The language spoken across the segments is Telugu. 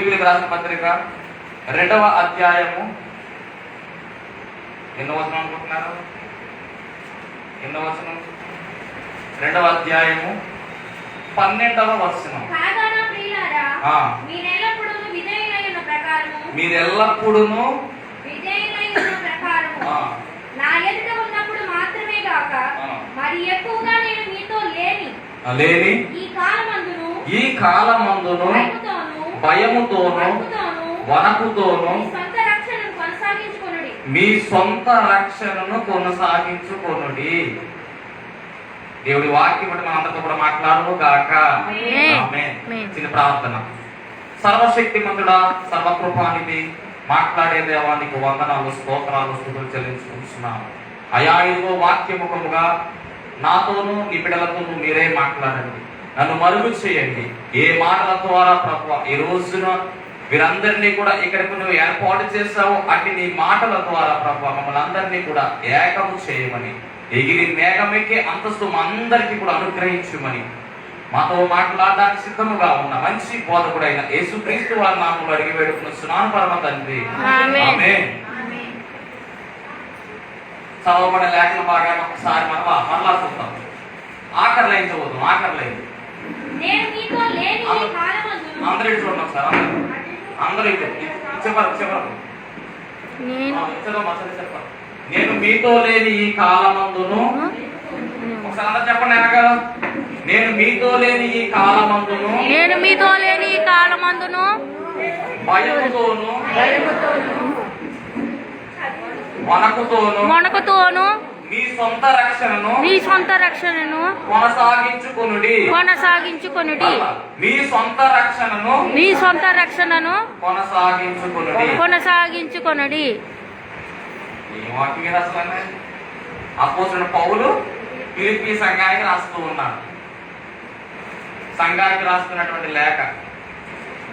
ఫిలిప్పీలకు రాసిన పత్రిక 2వ అధ్యాయము ఎన్నో వచనం అనుకుంటున్నారు? 2వ అధ్యాయము 12వ వచనం. మీరెల్లప్పుడూ నా ఎదుట ఉన్నప్పుడు మాత్రమే కాక మరి ఎక్కువగా నేను మీతో లేని ఈ కాలమందును భయముతోను వణకుతోను మీ సొంత రక్షణను కొనసాగించుకొనుడి. దేవుడి వాక్యం బట్టి మనందరితో కూడా మాట్లాడము గాక. ఆమేన్. చిన్న ప్రార్థన. సర్వశక్తిమంతుడా, సర్వకృపానిధి, మాట్లాడే దేవానికి వందనాలు, స్తోత్రాలు, స్తుతులు చెల్లించుకుంటున్నాను. అయా ఇదిగో వాక్యముఖముగా నాతోనూ నీ బిడ్డలతోనూ మీరే మాట్లాడండి, నన్ను మరుగు చేయండి. ఏ మాటల ద్వారా ప్రభువా ఈ రోజున వీరందరినీ కూడా ఇక్కడికి నువ్వు ఏర్పాటు చేశావు, అట్టి నీ మాటల ద్వారా ప్రభువా మమ్మల్ని అందరినీ కూడా ఏకము చేయమని, ఎగిరి మేఘమెక్కే అంతస్తు అందరికీ కూడా అనుగ్రహించుమని, మాతో మాట్లాడడానికి సిద్ధముగా ఉన్న మంచి బోధకుడైన యేసుక్రీస్తు వారి నామములో అడిగి వేడుకొనుచున్నాను పరమ తండ్రి. ఆమేన్. చదవబడిన లేఖన భాగాన్ని ఒకసారి మరలా చూద్దాం. ఆఖరి లైన్ చదువుతాం. ఆఖరి లైన్ అందరూ చూడండి ఒకసారి. అందరూ చెప్పరు. నేను మీతో లేని ఈ కాలమందును, ఒకసారి అందరూ చెప్పండి వెనక. నేను మీతో లేని ఈ కాలమందును భయముతోను వణకుతోను మీ సొంత రక్షణను కొనసాగించుకొనుడి. మీ సొంత రక్షణను కొనసాగించుకొనుడి. అపోస్తలుడైన పౌలు ఫిలిప్పీ సంఘానికి రాస్తూ ఉన్నాడు. సంఘానికి రాస్తున్నటువంటి లేఖ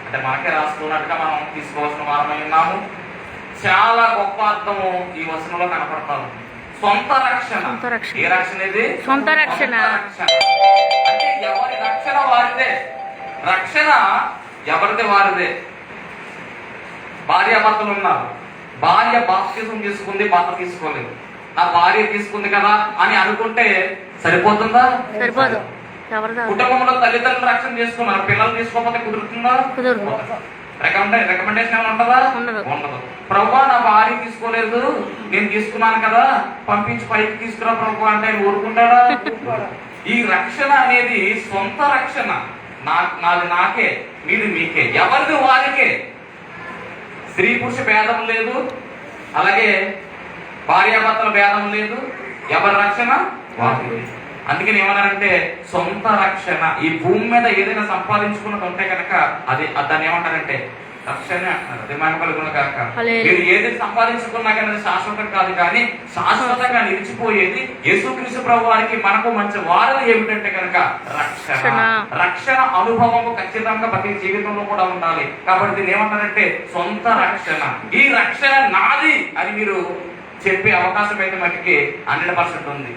అంటే మనకే రాస్తున్నట్టుగా మనం తీసుకోవాల్సిన వారమై ఉన్నాము. చాలా గొప్ప అర్థము ఈ వచనంలో కనపడతాము. సొంత రక్షణ. ఏ రక్షణ ఇది? సొంత రక్షణ అంటే ఎవరి రక్షణ వారిదే. రక్షణ ఎవరిది వారిదే. భార్యాభర్తలు ఉన్నారు. భార్య బాప్తిజం తీసుకుంది, భర్త తీసుకోలేదు. నా భార్య తీసుకుంది కదా అని అనుకుంటే సరిపోతుందా? సరిపోదు. కుటుంబంలో తల్లిదండ్రులు రక్షణ చేసుకున్నారు, పిల్లలు తీసుకోకపోతే కుదురుతుందా? రికమెండేషన్ ఏమైనా ఉంటుందా? ఉండదు. ప్రభువా నా భార్య తీసుకోలేదు, నేను తీసుకున్నాను కదా, పంపించి పైకి తీసుకురా ప్రభు అంటే ఆయన ఊరుకుంటాడా? ఈ రక్షణ అనేది సొంత రక్షణ. నాది నాకే, మీది మీకే, ఎవరిది వారికే. స్త్రీ పురుష భేదం లేదు, అలాగే భార్యాభర్తల భేదం లేదు. ఎవరి రక్షణ వారిది. అందుకని ఏమన్నారంటే సొంత రక్షణ. ఈ భూమి మీద ఏదైనా సంపాదించుకున్నది ఉంటే కనుక అది దాన్ని ఏమంటారంటే రక్షణ అంటారు. మీరు ఏది సంపాదించుకున్నా కానీ అది శాశ్వతం కాదు, కానీ శాశ్వతంగా నిలిచిపోయేది యేసుక్రీస్తు ప్రభు వారికి మనకు మంచి వారధి ఏమిటంటే కనుక రక్షణ. రక్షణ అనుభవము ఖచ్చితంగా ప్రతి జీవితంలో కూడా ఉండాలి. కాబట్టి దీన్ని ఏమంటారంటే సొంత రక్షణ. ఈ రక్షణ నాది అని మీరు చెప్పే అవకాశం అయితే మటుకి 100% ఉంది.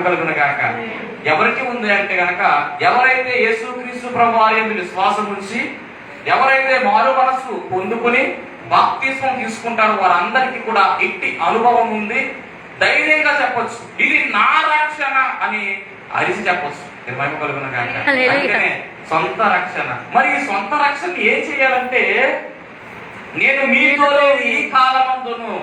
కలుగున కాక ఎవరికి ఉంది అంటే గనక ఎవరైతే యేసుక్రీస్తు ప్రభు వారి యందు విశ్వాసం ఉంచి ఎవరైతే మారు మనసు పొందుకుని బాప్తిస్మం తీసుకుంటారో వారందరికీ కూడా ఇట్టి అనుభవం ఉంది. ధైర్యంగా చెప్పొచ్చు ఇది నా రక్షణ అని అరిసి చెప్పొచ్చు. కలుగున కాక అందుకనే సొంత రక్షణ. మరి ఈ సొంత రక్షణ ఏం చేయాలంటే నేను మీతో ఈ కాలమందును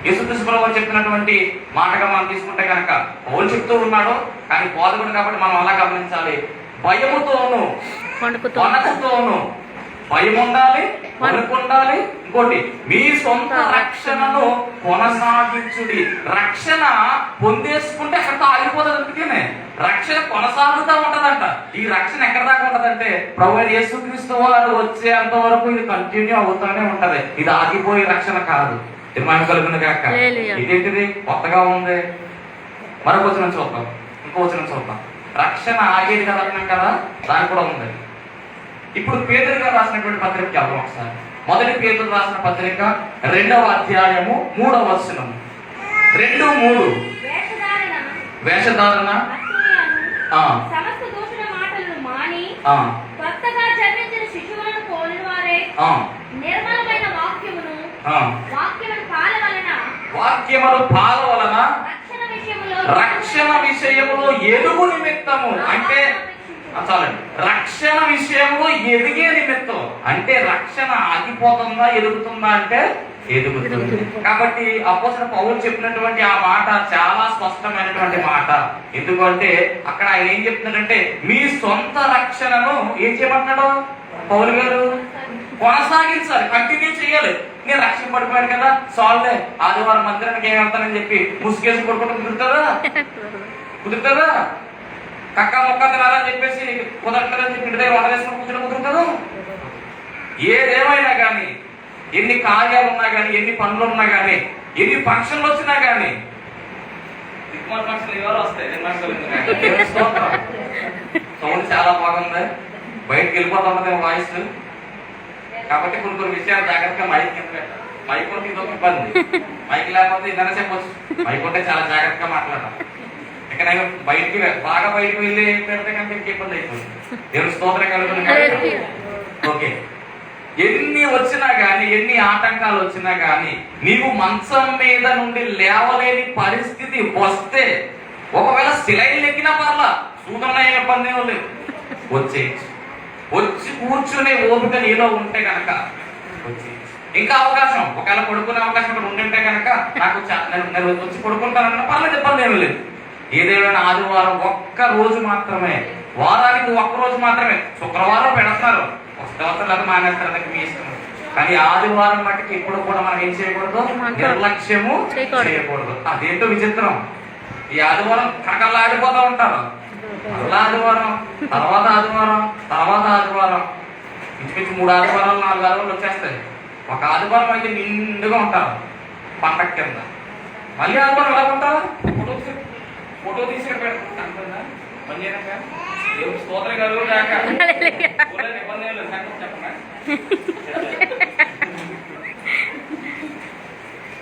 యేసుక్రీస్తు ప్రభువు చెప్పినటువంటి మాటగా మనం తీసుకుంటే కనుక పౌలు చెప్తూ ఉన్నాడు, కానీ బోధకుడు కాబట్టి మనం అలా గమనించాలి. భయముతోను వణకుతోను, భయం ఉండాలి, వణుకు ఉండాలి. ఇంకోటి మీ సొంత రక్షణను కొనసాగించుడి. రక్షణ పొందేసుకుంటే అక్కడితో ఆగిపోతుంది. అందుకనే రక్షణ కొనసాగుతూ ఉంటదంట. ఈ రక్షణ ఎక్కడ దాకా ఉంటదంటే ప్రభువైన యేసుక్రీస్తు వారు వచ్చేంత వరకు ఇది కంటిన్యూ అవుతూనే ఉంటది. ఇది ఆగిపోయే రక్షణ కాదు. కలుగును కాక. ఇదేంటిది కొత్తగా ఉంది? మరొక వచనం చూద్దాం, ఇంకో వచనం చూద్దాం. రక్షణ ఆగేది కదా అన్నాం కదా, దాని కూడా ఉంది. ఇప్పుడు పేతురు గారు రాసినటువంటి పత్రికకి వెళ్దాం ఒకసారి. మొదటి పేతురు రాసిన పత్రిక 2వ అధ్యాయము 3వ వచనం. 2:3 వేషధారణ నిర్మలమైన వాక్యమును పాల వలన రక్షణ విషయములో ఎదుగు నిమిత్తము అంటే చాలండి, రక్షణ విషయంలో ఎదిగే నిమిత్తం అంటే రక్షణ ఆగిపోతుందా ఎదుగుతుందా అంటే ఎదుగుతుంది. కాబట్టి అపోస్తలుడు పౌలు చెప్పినటువంటి ఆ మాట చాలా స్పష్టమైనటువంటి మాట. ఎందుకంటే అక్కడ ఆయన ఏం చెప్తున్నాడంటే మీ సొంత రక్షణను ఏం చేయమంటున్నాడు పౌలు గారు? కొనసాగించాలి, కంటిన్యూ చేయాలి. నేను రక్షణ పడిపోయాను కదా, సాల్వ్, ఆదివారం మందిరానికి ఏం వెళ్తానని చెప్పి ముసుగేసి పడుకుంటూ కుదురుతుందా? కక్క మొక్క తినాలని చెప్పేసి కుదరట్లేదని చెప్పి ఇంటి దగ్గర వంట వేసుకుని కూర్చొని కుదురుతుందా? ఏదేమైనా కానీ, ఎన్ని కార్యాలు ఉన్నా కానీ, ఎన్ని పనులు ఉన్నా కానీ, ఎన్ని ఫంక్షన్లు వచ్చినా కానీ, ఫంక్షన్ ఎవరు వస్తాయి సౌండ్ చాలా బాగుంది, బయటకు వెళ్ళిపోతుంది వాయిస్. కాబట్టి కొన్ని విషయాలు జాగ్రత్తగా మైక్ మైక్ ఉంటే ఇదొక ఇబ్బంది. మైక్ లేకపోతే ఇదైనా చెప్పొచ్చు, మైక్ ఉంటే చాలా జాగ్రత్తగా మాట్లాడతాం. ఇక్కడ బయటికి బాగా బయటకు వెళ్ళి పెడితే కనుక ఇంక ఇబ్బంది అయిపోతుంది. దేవుని స్తోత్రం కలుగుతుంది. ఓకే, ఎన్ని వచ్చినా గాని, ఎన్ని ఆటంకాలు వచ్చినా గాని, నీవు మంచం మీద నుండి లేవలేని పరిస్థితి వస్తే, ఒకవేళ సిలైన్ ఎక్కినా పర్లా, సూదన ఇబ్బంది ఏమో లేదు, వచ్చేయచ్చు. వచ్చి కూర్చునే ఓపిక నీలో ఉంటే కనుక వచ్చి ఇంకా అవకాశం, ఒకవేళ పడుకునే అవకాశం ఇక్కడ ఉంటుంటే కనుక నాకు నేను వచ్చి పడుకుంటానన్న పర్లేదు, ఇబ్బంది ఏమీ లేదు. ఏదేమైనా ఆదివారం ఒక్క రోజు మాత్రమే, వారానికి ఒక్క రోజు మాత్రమే. శుక్రవారం పెడతారు, వస్తే లేదా మానేస్తారు, అది మీ ఇష్టం. కానీ ఆదివారం మట్టికి ఎప్పుడు కూడా మనం ఏం చేయకూడదు, నిర్లక్ష్యము చేయకూడదు. అదేంటో విచిత్రం, ఈ ఆదివారం కకల్లా ఆడిపోతూ ఉంటారు. మళ్ళా ఆదివారం, తర్వాత ఆదివారం, తర్వాత ఆదివారం, ఇంచుమించు 3 ఆదివారాలు 4 ఆదివారాలు వచ్చేస్తాయి. ఒక ఆదివారం అయితే నిండుగా ఉంటారు పండగ కింద. మళ్ళీ ఆదివారం ఎలా ఉంటారు, ఫోటో తీసి పెడతాం పని చేయక స్తోత్రం గారు ఇబ్బంది లేదు చెప్పండి.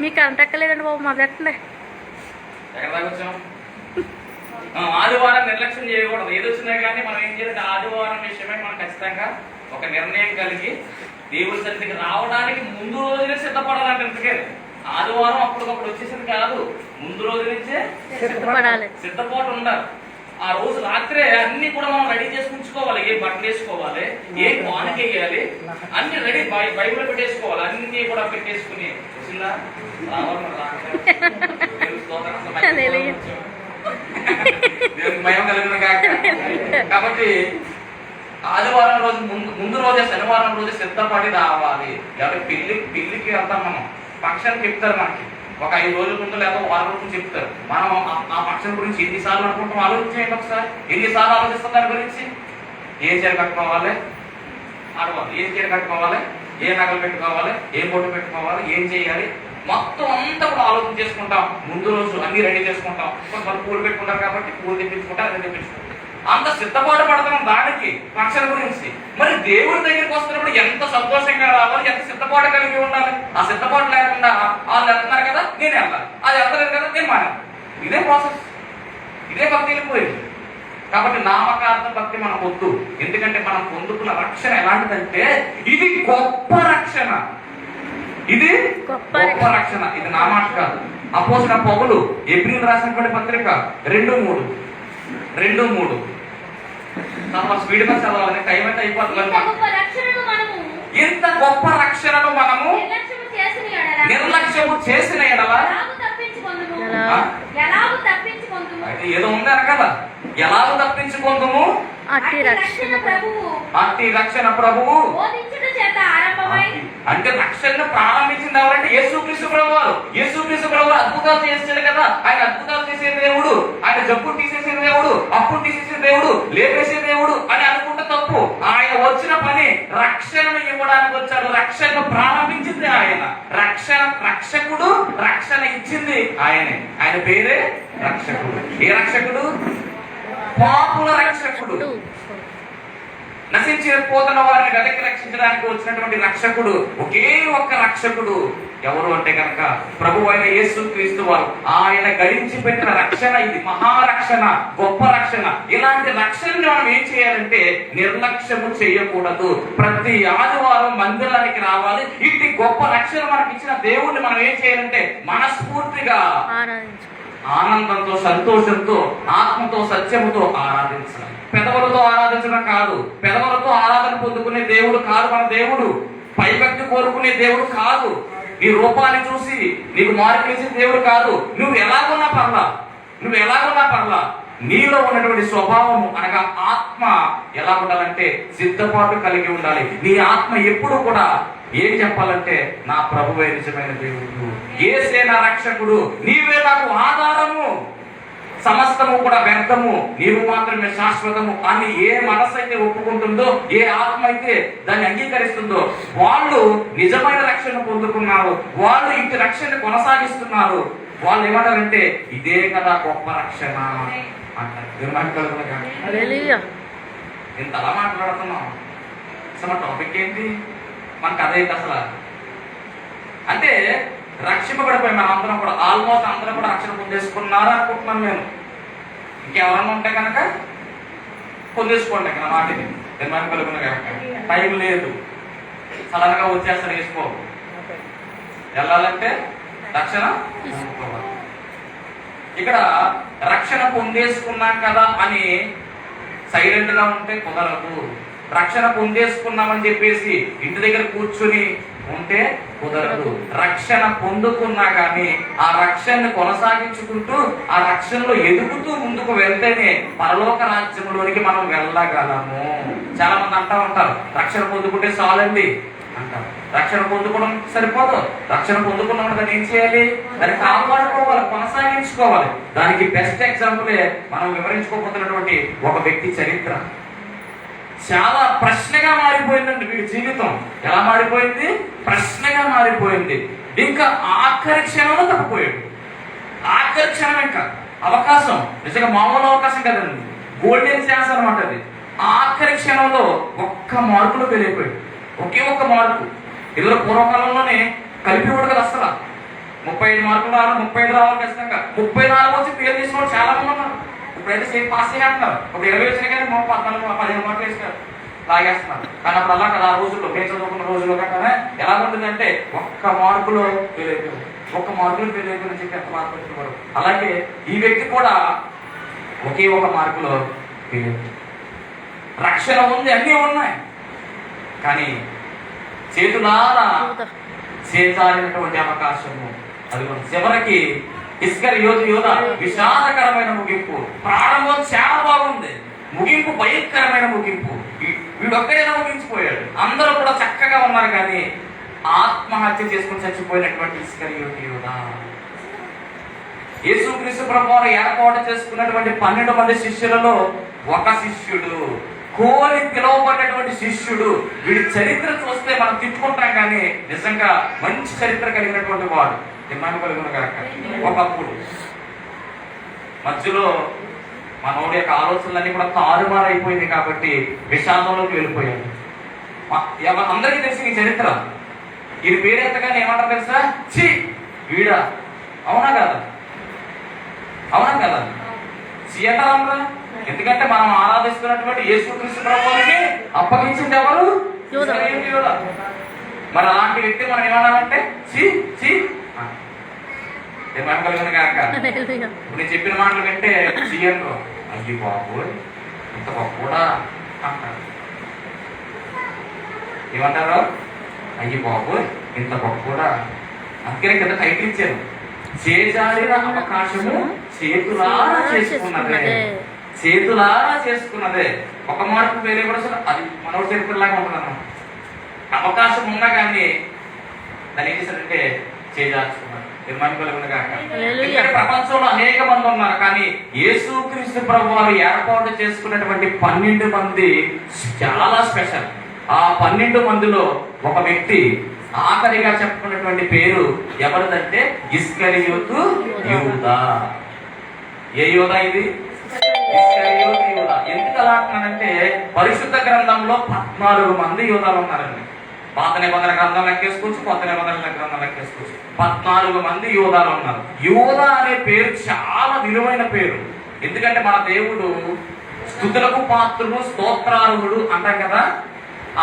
మీకు అంతక్కలేదండి బాబు, మా పెట్టండి. ఎక్కడ దాకా వచ్చాం? ఆదివారం నిర్లక్ష్యం చేయకూడదు. ఏదొచ్చినా కానీ మనం ఏం చేయాలి, ఆదివారం విషయమై మనం ఖచ్చితంగా ఒక నిర్ణయం కలిగి దేవుడి సన్నిధికి రావడానికి ముందు రోజునే సిద్ధపడాలంటే. ఎందుకే ఆదివారం అప్పటికప్పుడు వచ్చేసింది కాదు, ముందు రోజు నుంచే సిద్ధపాటు ఉండాలి. ఆ రోజు రాత్రే అన్ని కూడా మనం రెడీ చేసి ఉంచుకోవాలి. ఏ బట్టలు వేసుకోవాలి, ఏ కానుక వేయాలి, అన్ని రెడీ బైబిల్ పెట్టేసుకోవాలి. అన్ని కూడా పెట్టేసుకుని వచ్చిందా భయం కలిగిన కాక. కాబట్టి ఆదివారం రోజు ముందు రోజే, శనివారం రోజే సిద్ధపడి రావాలి. ఎవరి పెళ్లికి వెళ్తాం మనం, ఫంక్షన్కి చెప్తారు మనకి ఒక 5 రోజుల ముందు లేదా 1 వారం రోజు చెప్తారు. మనం ఆ ఫంక్షన్ గురించి ఎన్నిసార్లు అనుకుంటాం, ఆలోచించేయండి ఒకసారి. ఎన్నిసార్లు ఆలోచిస్తాం దాని గురించి? ఏ చీర కట్టుకోవాలి, ఆడవాలి, ఏ చీర కట్టుకోవాలి, ఏ నగలు పెట్టుకోవాలి, ఏ బొట్టు పెట్టుకోవాలి, ఏం చేయాలి, మొత్తం అంతా కూడా ఆలోచన చేసుకుంటాం. ముందు రోజు అన్ని రెడీ చేసుకుంటాం. కొంతమంది పూలు పెట్టుకుంటారు కాబట్టి పూలు తెప్పించుకుంటారు, అన్ని తెప్పించుకుంటారు. అంత సిద్ధపాటు పడతాం దానికి, ఫంక్షన్ గురించి. మరి దేవుడి దగ్గరికి వస్తున్నప్పుడు ఎంత సంతోషంగా రావాలి, ఎంత సిద్ధపాటు కలిగి ఉండాలి. ఆ సిద్ధపాటు లేకుండా వాళ్ళు వెళ్తున్నారు కదా నేను వెళ్ళాలి, అది వెళ్తలేదు కదా నేను మానేయాలి. ఇదే ప్రాసెస్, ఇదే భక్తి వెళ్ళిపోయింది. కాబట్టి నామకార్థ భక్తి మనం వద్దు. ఎందుకంటే మనం పొందుకున్న రక్షణ ఎలాంటిదంటే ఇది గొప్ప రక్షణ, ఇది గొప్ప రక్షణ. ఇది నా మాట కాదు, అపోస్తలుడైన పౌలు ఎబ్రీయులకు రాసినటువంటి పత్రిక 2:3 స్పీడ్ గా చదవాలి, టైం అయితే అయిపోతుంది. ఇంత గొప్ప రక్షణను మనము నిర్లక్ష్యము చేసిన ఎడల అయితే ఏదో ఉంది అనగల, ఎలాగో తప్పించుకుందుము అట్టి రక్షణ ప్రభువు. అంటే రక్షణను ప్రారంభించింది ఎవరంటే యేసుక్రీస్తు ప్రభువారు. యేసుక్రీస్తు ప్రభువారు అద్భుతాలు చేసాడు కదా. ఆయన అద్భుతాలు చేసే దేవుడు, ఆయన జబ్బును తీసేసే దేవుడు, అప్పును తీసేసే దేవుడు, లేపేసే దేవుడు అని అనుకుంటే తప్పు. ఆయన వచ్చిన పని రక్షణను ఇవ్వడానికి వచ్చాడు. రక్షణను ప్రారంభించింది ఆయన. రక్షకుడు, రక్షణ ఇచ్చింది ఆయనే. ఆయన పేరే రక్షకుడు. ఏ రక్షకుడు? పాపుల రక్షకుడు. నశించిపోతున్న వారిని వెనక్కి రక్షించడానికి వచ్చినటువంటి రక్షకుడు, ఒకే ఒక్క రక్షకుడు ఎవరు అంటే కనుక ప్రభు అయిన యేసుక్రీస్తు వారు. ఆయన గడించి పెట్టిన రక్షణ ఇది, మహారక్షణ, గొప్ప రక్షణ. ఇలాంటి రక్షణని మనం ఏం చేయాలంటే నిర్లక్ష్యము చేయకూడదు. ప్రతి ఆదివారం మందిరానికి రావాలి. ఇట్టి గొప్ప రక్షణ మనకి ఇచ్చిన దేవుణ్ణి మనం ఏం చేయాలంటే మనస్ఫూర్తిగా ఆనందంతో, సంతోషంతో, ఆత్మతో, సత్యముతో ఆరాధించాలి. పెదవులతో ఆరాధించడం కాదు. పెదవులతో ఆరాధన పొందుకునే దేవుడు కాదు మన దేవుడు. పైభక్తి కోరుకునే దేవుడు కాదు. నీ రూపాన్ని చూసి నీకు మార్పు ఇచ్చే దేవుడు కాదు. నువ్వు ఎలాగున్నా పర్లా, నీలో ఉన్నటువంటి స్వభావము అనగా ఆత్మ ఎలా ఉండాలంటే సిద్ధపాటు కలిగి ఉండాలి. నీ ఆత్మ ఎప్పుడు కూడా ఏం చెప్పాలంటే నా ప్రభువే నిజమైన దేవుడు, యేసే నా రక్షకుడు, నీవే నాకు ఆధారము, సమస్తము కూడా వ్యర్థము, నీవు మాత్రమే శాశ్వతము అని ఏ మనసు అయితే ఒప్పుకుంటుందో, ఏ ఆత్మ అయితే దాన్ని అంగీకరిస్తుందో వాళ్ళు నిజమైన రక్షణ పొందుకున్నారు. వాళ్ళు ఇంటి రక్షణ కొనసాగిస్తున్నారు. వాళ్ళు ఏమంటారంటే ఇదే కదా గొప్ప రక్షణ అంటారు. ఇంత అలా మాట్లాడుతున్నాం. అసలు టాపిక్ ఏంటి? మనకు అదైతే అసలు అంటే రక్షింపబడిపోయి మన అందరం కూడా ఆల్మోస్ట్ అందరం కూడా రక్షణ పొందేసుకున్నారు అనుకుంటున్నాను నేను. ఇంకెవరన్నా ఉంటే కనుక పొందేసుకోండి. ఇక్కడ మాటిని నిర్మాణం కలుగున కనుక టైం లేదు, సడన్ గా వచ్చేస్తారు వేసుకో. వెళ్ళాలంటే రక్షణ ఇక్కడ రక్షణ పొందేసుకున్నాం కదా అని సైలెంట్ గా ఉంటే కుదరదు. రక్షణ పొందేసుకున్నామని చెప్పేసి ఇంటి దగ్గర కూర్చుని ఉంటే కుదరదు. రక్షణ పొందుకున్నా కానీ ఆ రక్షణని కొనసాగించుకుంటూ ఆ రక్షణలో ఎదుగుతూ ముందుకు వెళ్తేనే పరలోక రాజ్యంలోనికి మనం వెళ్ళగలము. చాలా మంది అంటా ఉంటారు రక్షణ పొందుకుంటే చాలండి అంటారు. రక్షణ పొందుకోవడం సరిపోదు. రక్షణ పొందుకున్నప్పుడు దాన్ని ఏం చేయాలి? దాన్ని కాపాడుకోవాలి, కొనసాగించుకోవాలి. దానికి బెస్ట్ ఎగ్జాంపులే మనం వివరించుకోబోతున్నటువంటి ఒక వ్యక్తి చరిత్ర. చాలా ప్రశ్నగా మారిపోయిందండి వీడి జీవితం. ఎలా మారిపోయింది? ప్రశ్నగా మారిపోయింది. ఇంకా ఆఖరి క్షణంలో తప్పిపోయాడు. ఆఖరి క్షణం ఇంకా అవకాశం, నిజంగా మామూలు అవకాశం కదండి, గోల్డెన్ ఛాన్స్ అనమాట అది. ఆఖరి క్షణంలో ఒక్క మార్కులో వెళ్ళిపోయాడు. ఒకే ఒక్క మార్కు. ఇదిలో పూర్వకాలంలోనే కలిపివాడు కదా అసలు 35 మార్కులు రావాలి, 35 రావాలి ఖచ్చితంగా. 34 వచ్చి పేరు తీసుకోవడం చాలా మంది ఉన్నారు. ఇప్పుడైతే సేమ్ పాస్ చేస్తున్నారు. ఇప్పుడు 20 వచ్చినా కానీ 14 15 మార్కులు వేస్తారు, లాగేస్తున్నారు. కానీ అప్పుడు అలా కదా ఆ రోజుల్లో మేము చదువుకున్న రోజుల్లో కన్నా ఎలా ఉంటుందంటే ఒక్క మార్కులో ఫెయిల్ అయిపోయింది, ఒక్క మార్కులో ఫెయిల్ అయిపోయిందని చెప్పి ఎంత మార్కులు వచ్చినవాడు. అలాగే ఈ వ్యక్తి కూడా ఒకే ఒక మార్కులో ఫెయిల్ అయిపోయింది. రక్షణ ఉంది, అన్నీ ఉన్నాయి, కానీ చేతులారా చేజారినటువంటి అవకాశము అది చివరికి ఇస్కరియోతు యోధ విషాదకరమైన ముగింపు. ప్రారంభం చాలా బాగుంది, ముగింపు భయంకరమైన ముగింపు. వీడొక్కడైనా ముగించిపోయాడు. అందరూ కూడా చక్కగా ఉన్నారు, కానీ ఆత్మహత్య చేసుకుని చచ్చిపోయినటువంటి ఇస్కరియోతు యోధ. యేసుక్రీస్తు ప్రభువును ఏర్పాటు చేసుకున్నటువంటి 12 మంది శిష్యులలో ఒక శిష్యుడు, కోరి పిలువబడినటువంటి శిష్యుడు. వీడి చరిత్ర చూస్తే మనం తిట్టుకుంటాం, కానీ నిజంగా మంచి చరిత్ర కలిగినటువంటి వాడు. ఒకప్పుడు మధ్యలో మనోడి యొక్క ఆలోచనలన్నీ కూడా తారుమారు అయిపోయింది కాబట్టి విషాదంలోకి వెళ్ళిపోయాడు. అందరికీ తెలిసి ఈ చరిత్ర. ఈ పేరు ఎత్తగానే ఏమంటారు తెలుసా? ఛీ వీడా. అవునా కదా? అవునా కదా? చీయటరా. ఎందుకంటే మనం ఆరాధిస్తున్నటువంటి యేసుక్రీస్తు ప్రభువుని అప్పగించింది ఎవరు? యూదా. మరి అలాంటి వ్యక్తి మనం ఏమన్నామంటే చీ చీ కలిగిన కాక. ఇప్పుడు నేను చెప్పిన మాటలు వింటే సీఎంలో అయ్యి బాబు ఇంత కూడా అంటారు. ఏమంటారు? అయ్యి బాబు ఇంత కూడా. అందుకనే కింద టైటిల్ ఇచ్చారు, చేజారిన అవకాశము చేతులారా చేసుకున్నదే. చేతులారా చేసుకున్నదే. ఒక మార్పు వేరే కూడా అది మనోడి చరిత్రలాగా ఉంటుంది అన్నమాట. అవకాశం ఉన్నా కానీ దాన్ని ఏం చేశారంటే చేజార్చుకున్నారు. ప్రపంచంలో అనేక మంది ఉన్నారు, కానీ యేసుక్రీస్తు ప్రభువారు ఏర్పాటు చేసుకున్నటువంటి 12 మంది చాలా స్పెషల్. ఆ 12 మందిలో ఒక వ్యక్తి ఆఖరిగా చెప్పుకున్నటువంటి పేరు ఎవరిదంటే ఇస్కరియోతు యూదా. ఏ యూదా ఇది? ఇస్కరియోతు యూదా. ఎందుకు అలా అంటున్నానంటే పరిశుద్ధ గ్రంథంలో 14 మంది యూదాలు ఉన్నారండి. పాత నిబంధన గ్రంథం లెక్కేసుకోవచ్చు, కొత్త నిబంధన గ్రంథం లెక్కేసుకోవచ్చు. 14 మంది యూదాలు ఉన్నారు. యూదా అనే పేరు చాలా విలువైన పేరు. ఎందుకంటే మన దేవుడు స్తుతులకు పాత్రుడు, స్తోత్రార్హుడు అంటాం కదా.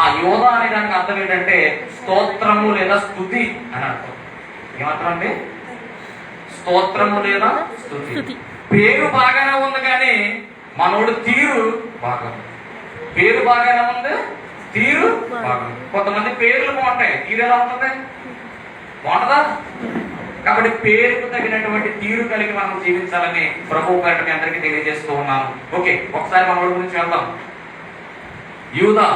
ఆ యోధ అనే దానికి అర్థం ఏంటంటే స్తోత్రము లేదా స్తుతి అని అర్థం. ఏమర్థం అండి? స్తోత్రము లేదా స్తుతి. పేరు బాగానే ఉంది కానీ మనోడు తీరు బాగా, పేరు బాగానే ఉంది, తీరు బాగా. కొంతమంది పేర్లు బాగుంటాయి, తీరు ఎలా ఉంటుంది? బాగుంటుందా? కాబట్టి పేరుకు తగినటువంటి తీరు కలిగి మనం జీవించాలని ప్రభు పేరిట మీ అందరికీ తెలియజేస్తూ ఉన్నాను. ఓకే, ఒకసారి మనోడి గురించి వెళ్దాం. యూదా,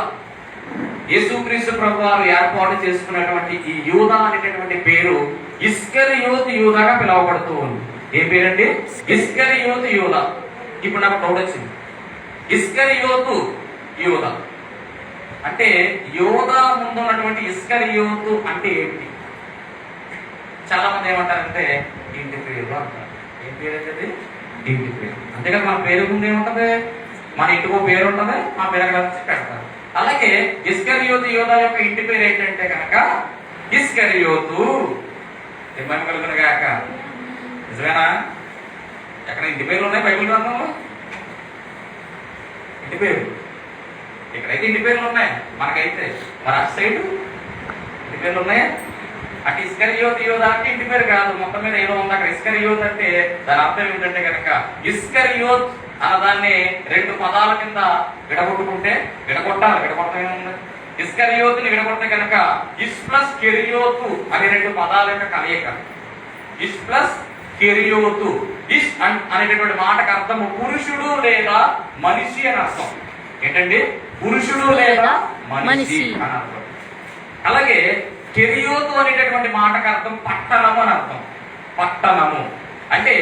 యేసుక్రీస్తు ప్రభు వారు ఏర్పాటు చేసుకున్నటువంటి ఈ యూదా అనేటటువంటి పేరు ఇస్కరియోతు యూదాగా పిలువబడుతూ ఉంది. ఏం పేరండి? ఇస్కరియోతు యూదా. ఇప్పుడు నాకు డౌట్ వచ్చింది, ఇస్కరియోతు యూదా అంటే యోధా ముందు ఉన్నటువంటి ఇస్కరియోతు అంటే ఏంటి? చాలా మంది ఏమంటారంటే ఇంటి పేరు అంటారు. ఏం పేరు అయితే ఇంటి పేరు. అంతేకాదు మన పేరు ముందు ఏముంటది? మన ఇంటికో పేరు ఉంటది, ఆ పేరు అక్కడ పెడతారు. అలాగే ఇస్కరియోతు యోధా యొక్క ఇంటి పేరు ఏంటంటే కనుక ఇస్కరియోతు. ఇబ్బంది కలుగును గాక. నిజమేనా? ఎక్కడ ఇంటి పేర్లు ఉన్నాయి బైబిల్ గ్రంథంలో? ఇంటి పేరు ఇక్కడైతే ఇంటి పేర్లు ఉన్నాయి మనకైతే. మరి అటు సైడ్ ఇంటి పేర్లు ఉన్నాయా? అటు ఇస్కరియోతు యోధా అంటే ఇంటి పేరు కాదు, మొత్తం మీద ఏదో ఉంది అక్కడ. ఇస్కరియోత్ అంటే దాని అర్థం ఏంటంటే కనుక ఇస్కరియోత్ అన్నదాన్ని 2 పదాల కింద విడగొట్టుకుంటే, విడగొట్టడం ఏముంది? ఇస్కరియోతుని విడగొడితే కనుక ఇస్ ప్లస్ కెరియోతు అనే 2 పదాల యొక్క కలయిక. Is plus కెరియోతు. ఇస్ అనేటటువంటి మాటకు అర్థము పురుషుడు లేదా మనిషి అని అర్థం. ఏంటండి? పురుషుడు లేదా మనిషి అని అర్థం. అలాగే కెరియోతు అనేటటువంటి మాటకు అర్థం పట్టణము అని అర్థం. పట్టణము అంటే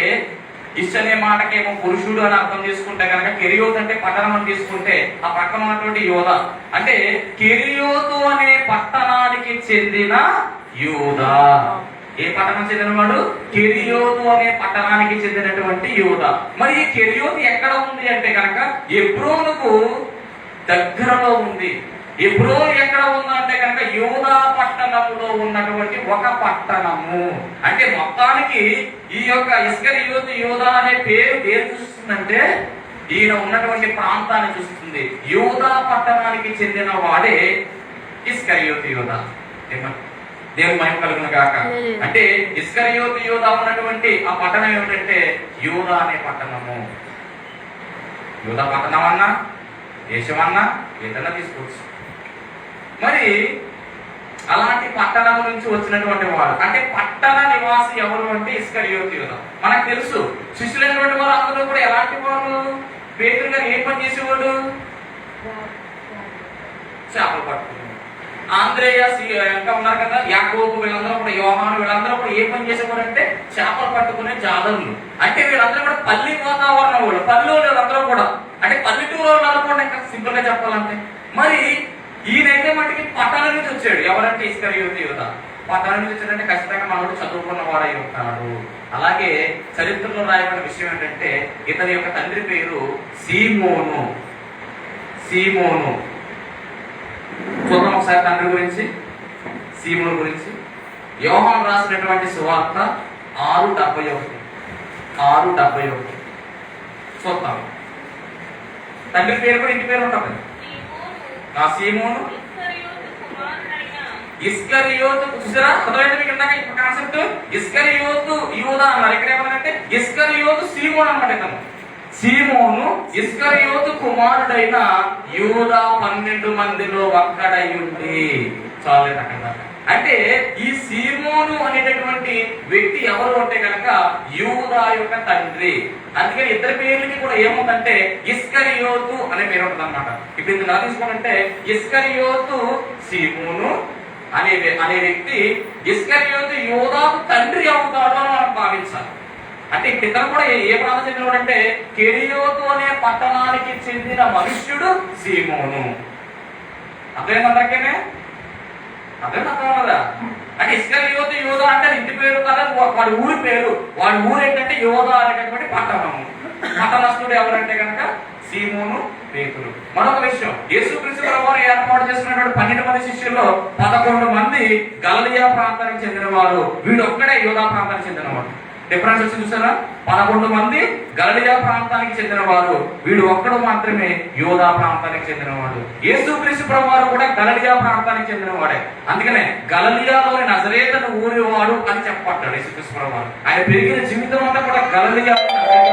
ఇస్ అనే మాటకేమో పురుషుడు అని అర్థం చేసుకుంటే కనుక కెరియోతు అంటే పట్టణం అని తీసుకుంటే ఆ పక్కన ఉన్నటువంటి యోధా అంటే కెరియోతు అనే పట్టణానికి చెందిన యూదా. ఏ పట్టణం చెందినవాడు? కెరియోతు అనే పట్టణానికి చెందినటువంటి యూదా. మరి ఈ కెరియోతు ఎక్కడ ఉంది అంటే కనుక ఎబ్రోనుకు దగ్గరలో ఉంది. ఎబ్రోన్ ఎక్కడ ఉందంటే కనుక యూదా పట్టణంలో ఉన్నటువంటి ఒక పట్టణము. అంటే మొత్తానికి ఈ యొక్క ఇస్కరియోతు యూదా అనే పేరు ఏం చూస్తుందంటే ఈయన ఉన్నటువంటి ప్రాంతాన్ని చూస్తుంది. యూదా పట్టణానికి చెందిన వాడే ఇస్కరియోతు యూదా. దేవుని మహిమ కలుగును గాక. అంటే ఇస్కరియోతు యూదా ఉన్నటువంటి ఆ పట్టణం ఏమిటంటే యూదా అనే పట్టణము. యూదా పట్టణం అన్నా దేశం అన్నా ఏదన్నా తీసుకోవచ్చు. మరి అలాంటి పట్టణం నుంచి వచ్చినటువంటి వాడు అంటే పట్టణ నివాసి ఎవరు అంటే ఇస్కరియోతు యూదా. మనకు తెలుసు శిష్యులైనటువంటి వారు అందరూ కూడా ఎలాంటి వారు? పేతురు గారు ఏం పని చేసేవాడు? చేపలు పట్టుకున్నాడు. ఆంద్రేయ ఇంకా ఉన్నారు కదా, యాకోబు, వీళ్ళందరూ కూడా, యోహాను, వీళ్ళందరూ కూడా ఏ పని చేసేవాడు అంటే చేపలు పట్టుకునే జాలర్లు. అంటే వీళ్ళందరూ కూడా పల్లి వాతావరణం వాళ్ళు, పల్లెలు వీళ్ళందరూ కూడా అంటే పల్లెటూరు వాళ్ళు అనుకోండి, ఇంకా సింపుల్ గా చెప్పాలంటే. మరి ఈయనైతే మట్టికి పట్టణం నుంచి వచ్చాడు. ఎవరంటే ఇస్కరియోతు యూదా. పట్టణం నుంచి వచ్చాడంటే ఖచ్చితంగా మనోడు చదువుకున్న వాడై ఉంటాడు. అలాగే చరిత్రలో రాయబడిన విషయం ఏంటంటే ఇతని యొక్క తండ్రి పేరు సీమోను. సీమోను చూద్దాం ఒకసారి తండ్రి గురించి, సీమోను గురించి. యోహాను రాసినటువంటి సువార్త 6:71 చూద్దాం. తండ్రి పేరు కూడా ఇంటి పేరు ఉంటుంది. నా సీమోను ఇస్కరియోతు. చూసారా అర్థమైంది మీకు ఇందాక కాన్సెప్ట్? ఇస్కరియోతు యూదా అన్నారు. ఇక్కడ ఏమన్నారంటే ఇస్కరియోతు సీమోను అన్నమాట. ఇతను సీమోను ఇస్కరియోతు కుమారుడైన యూదా 12 మందిలో ఒక్కడై ఉంది. చాలేదు అక్కడ. అంటే ఈ సీమోను అనేటటువంటి వ్యక్తి ఎవరు అంటే కనుక యూదా యొక్క తండ్రి. అందుకని ఇద్దరి పేర్లకి కూడా ఏముందంటే ఇస్కరియోతు అనే పేరు ఉంటుంది అనమాట. ఇప్పుడు ఇది ఎలా తీసుకోవాలంటే ఇస్కరియోతు సీమోను అనే వ్యక్తి ఇస్కరియోతు యూదాకు తండ్రి అవుతాడు అని మనం భావించాలి. అంటే ఇతను కూడా ఏ ప్రాంతం చెందినవాడు అంటే కెరియోతు అనే పట్టణానికి చెందిన మనుష్యుడు సీమోను. అర్థమైంది అందరికీనే? అర్థం అర్థం కదా. అంటే ఇస్కరియోతు యోధా అంటే ఇంటి పేరు కదా, వాడి ఊరి పేరు. వాడి ఊరు ఏంటంటే యోధా అనేటటువంటి పట్టణము. పట్టణస్థుడు ఎవరంటే కనుక సీమోను పేతురు. మరొక విషయం, యేసుక్రీస్తు ప్రభువును ఏర్పాటు చేసినటువంటి 12 మంది శిష్యుల్లో 11 మంది గలిలయ ప్రాంతానికి చెందినవారు. వీడు ఒక్కడే యోధా ప్రాంతానికి చెందినవాడు. డిఫరెన్స్ వచ్చి చూసారా? 11 మంది గలిలయ ప్రాంతానికి చెందినవారు, వీడు ఒక్కడు మాత్రమే యోధా ప్రాంతానికి చెందినవాడు. యేసుక్రీస్తు ప్రభువారు కూడా గలిలయ ప్రాంతానికి చెందినవాడే. అందుకనే గలిలయలోని నజరేతను ఊరి వాడు అని చెప్పబడ్డాడు యేసుక్రీస్తు ప్రభువారు. ఆయన పెరిగిన జీవితం అంతా కూడా గలిలయ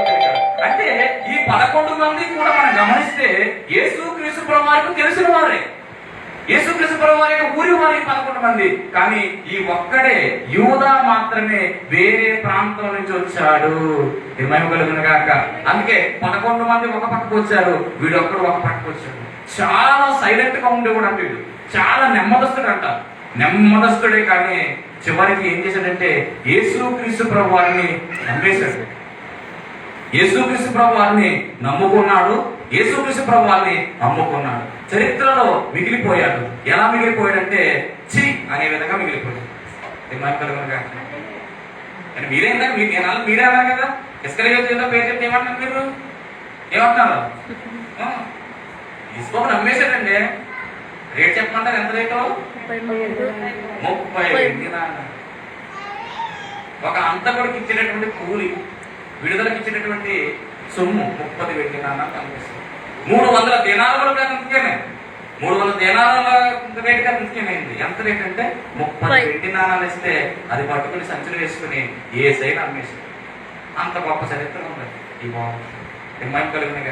పెరిగాడు. అంటే ఈ 11 మంది కూడా మనం గమనిస్తే యేసుక్రీస్తు ప్రభువారికి తెలిసిన వారే. యేసుక్రీస్తు ప్రభువారి ఊరి వారికి 11 మంది, కానీ ఈ ఒక్కడే యూదా మాత్రమే వేరే ప్రాంతం నుంచి వచ్చాడు. మహిమ కలుగును గాక. అందుకే 11 మంది ఒక పక్కకు వచ్చారు, వీడు ఒక్కడు ఒక పక్కకు వచ్చాడు. చాలా సైలెంట్ గా ఉండేవాడు అంటే వీడు, చాలా నెమ్మదస్తుడు అంట. నెమ్మదస్తుడే, కానీ చివరికి ఏం చేశాడంటే యేసుక్రీస్తు ప్రభువారిని నమ్మేశాడు. యేసుక్రీస్తు ప్రభువారిని నమ్ముకున్నాడు, యేసుక్రీస్తు ప్రభువారిని అమ్ముకున్నాడు. చరిత్రలో మిగిలిపోయాడు. ఎలా మిగిలిపోయాడంటే చి అనే విధంగా మిగిలిపోయాడు. మీరేందా మీరే అన్నారు కదా, ఇస్కరియోతు పేరు చెప్తే ఏమంటారు మీరు? ఏమంటున్నారు? తీసుకోక నమ్మేశాడండి. రేట్ చెప్పమంటారు, ఎంత రేటు? 30. ఒక అంతకుడికి ఇచ్చినటువంటి కూలి, విడుదలకి ఇచ్చినటువంటి సొమ్ము 30 వెండి నాణాలు కనిపిస్తుంది. 300 దేనారాలు కాదు, అంతకేమే 300 దేనారాల రేటు కాదు, అంతకేమైంది. ఎంత రేట్ అంటే 30 వెండి నాణాలు ఇస్తే అది పట్టుకుని సంచులు వేసుకుని ఏ సైడ్ అమ్మేసి. అంత గొప్ప చరిత్ర ఉంది ఈ బాబు కలిగిన.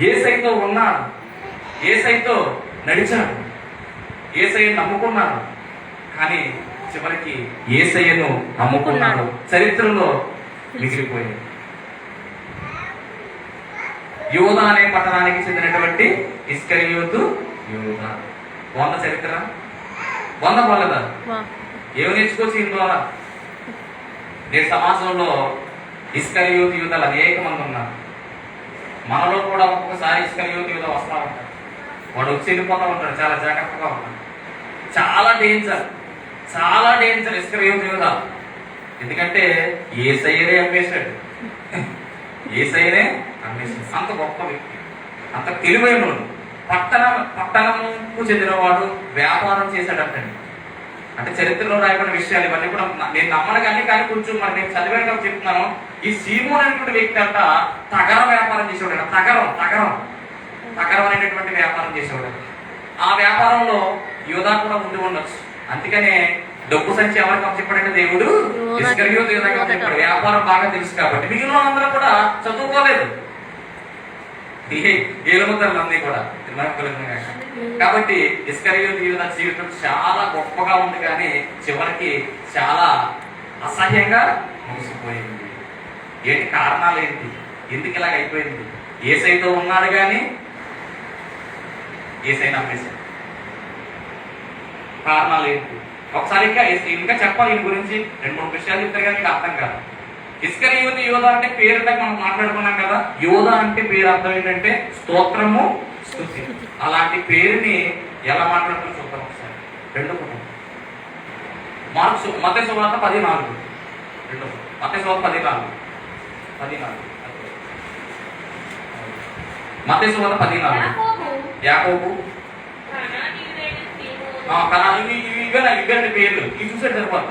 ఏ సైతో ఉన్నాడు, ఏ సైతో నడిచాడు, ఏ సై నమ్ముకున్నాడు, కానీ చివరికి యేసయ్యను అమ్ముకున్నాడు. చరిత్రలో మిగిలిపోయింది. యూదా అనే పట్టణానికి చెందినటువంటి ఇస్కరియోతు యూదా. వంద చరిత్ర 100 పోలేదా? ఏమి నేర్చుకోవచ్చు ఇందువల్ల? నేటి సమాజంలో ఇస్కరియోతు యూదాలు అనేక మంది ఉన్నారు. మనలో కూడా ఒక్కొక్కసారి ఇస్కరియోతు యూదా వస్తూ ఉంటాడు. వాడు వచ్చి వెళ్ళిపోతూ ఉంటాడు. చాలా జాగ్రత్తగా ఉంటాడు. చాలా డేంజర్, చాలా డేంజర్ ఇస్కరియోతు యూదా. ఎందుకంటే యేసయ్యనే అమ్మేశాడు, యేసయ్యనే అమ్మేశాడు. అంత గొప్ప వ్యక్తి, అంత తెలివైనవాడు. పట్టణముకు చెందినవాడు, వ్యాపారం చేశాడంటండి. అంటే చరిత్రలో రాయబడిన విషయాలు ఇవన్నీ కూడా నేను నమ్మను కానీ కొంచెం మరి నేను చదివాక చెప్తున్నాను. ఈ సీమోన్ అనేటువంటి వ్యక్తి అంట తగర వ్యాపారం చేసేవాడు. తగరం అనేటటువంటి వ్యాపారం చేసేవాడు. ఆ వ్యాపారంలో యూదా కూడా ఉండి ఉండొచ్చు. అందుకనే డబ్బు సంచి ఎవరికి అప్పచెప్పాడంటే దేవుడు ఇస్కరియోతు యూదాకి అప్పచెప్పాడు. వ్యాపారం బాగా తెలుసు కాబట్టి. మిగిలిన అందరూ కూడా చదువుకోలేదు, ఏలుముద్రలు అన్నీ కూడా. కాబట్టి ఇస్కరియోతు యూదా జీవితం చాలా గొప్పగా ఉంది, కానీ చివరికి చాలా అసహ్యంగా ముగిసిపోయింది. ఏంటి కారణాలు ఏంటి? ఎందుకు ఇలాగ అయిపోయింది? యేసయ్యతో ఉన్నాడు కానీ యేసయ్యని నమ్మేశాడు. కారణాలు ఏంటి? ఒకసారి ఇంకా చెప్పాలి దీని గురించి. 2-3 విషయాలు చెప్తారు కానీ మీకు అర్థం కాదు. ఇస్కరియోతు యూదా అంటే పేరు మనం మాట్లాడుకున్నాం కదా. యూదా అంటే పేరు అర్థం ఏంటంటే స్తోత్రము, స్తుతి. అలాంటి పేరుని ఎలా మాట్లాడుకుని చూద్దాం ఒకసారి. 2 మత్తయి సువార్త 14. మత్తయి సువార్త 14. మత్తయి సువార్త 14. యాకోబు, ఇవ్వండి పేర్లు. ఇవి చూసే తర్వాత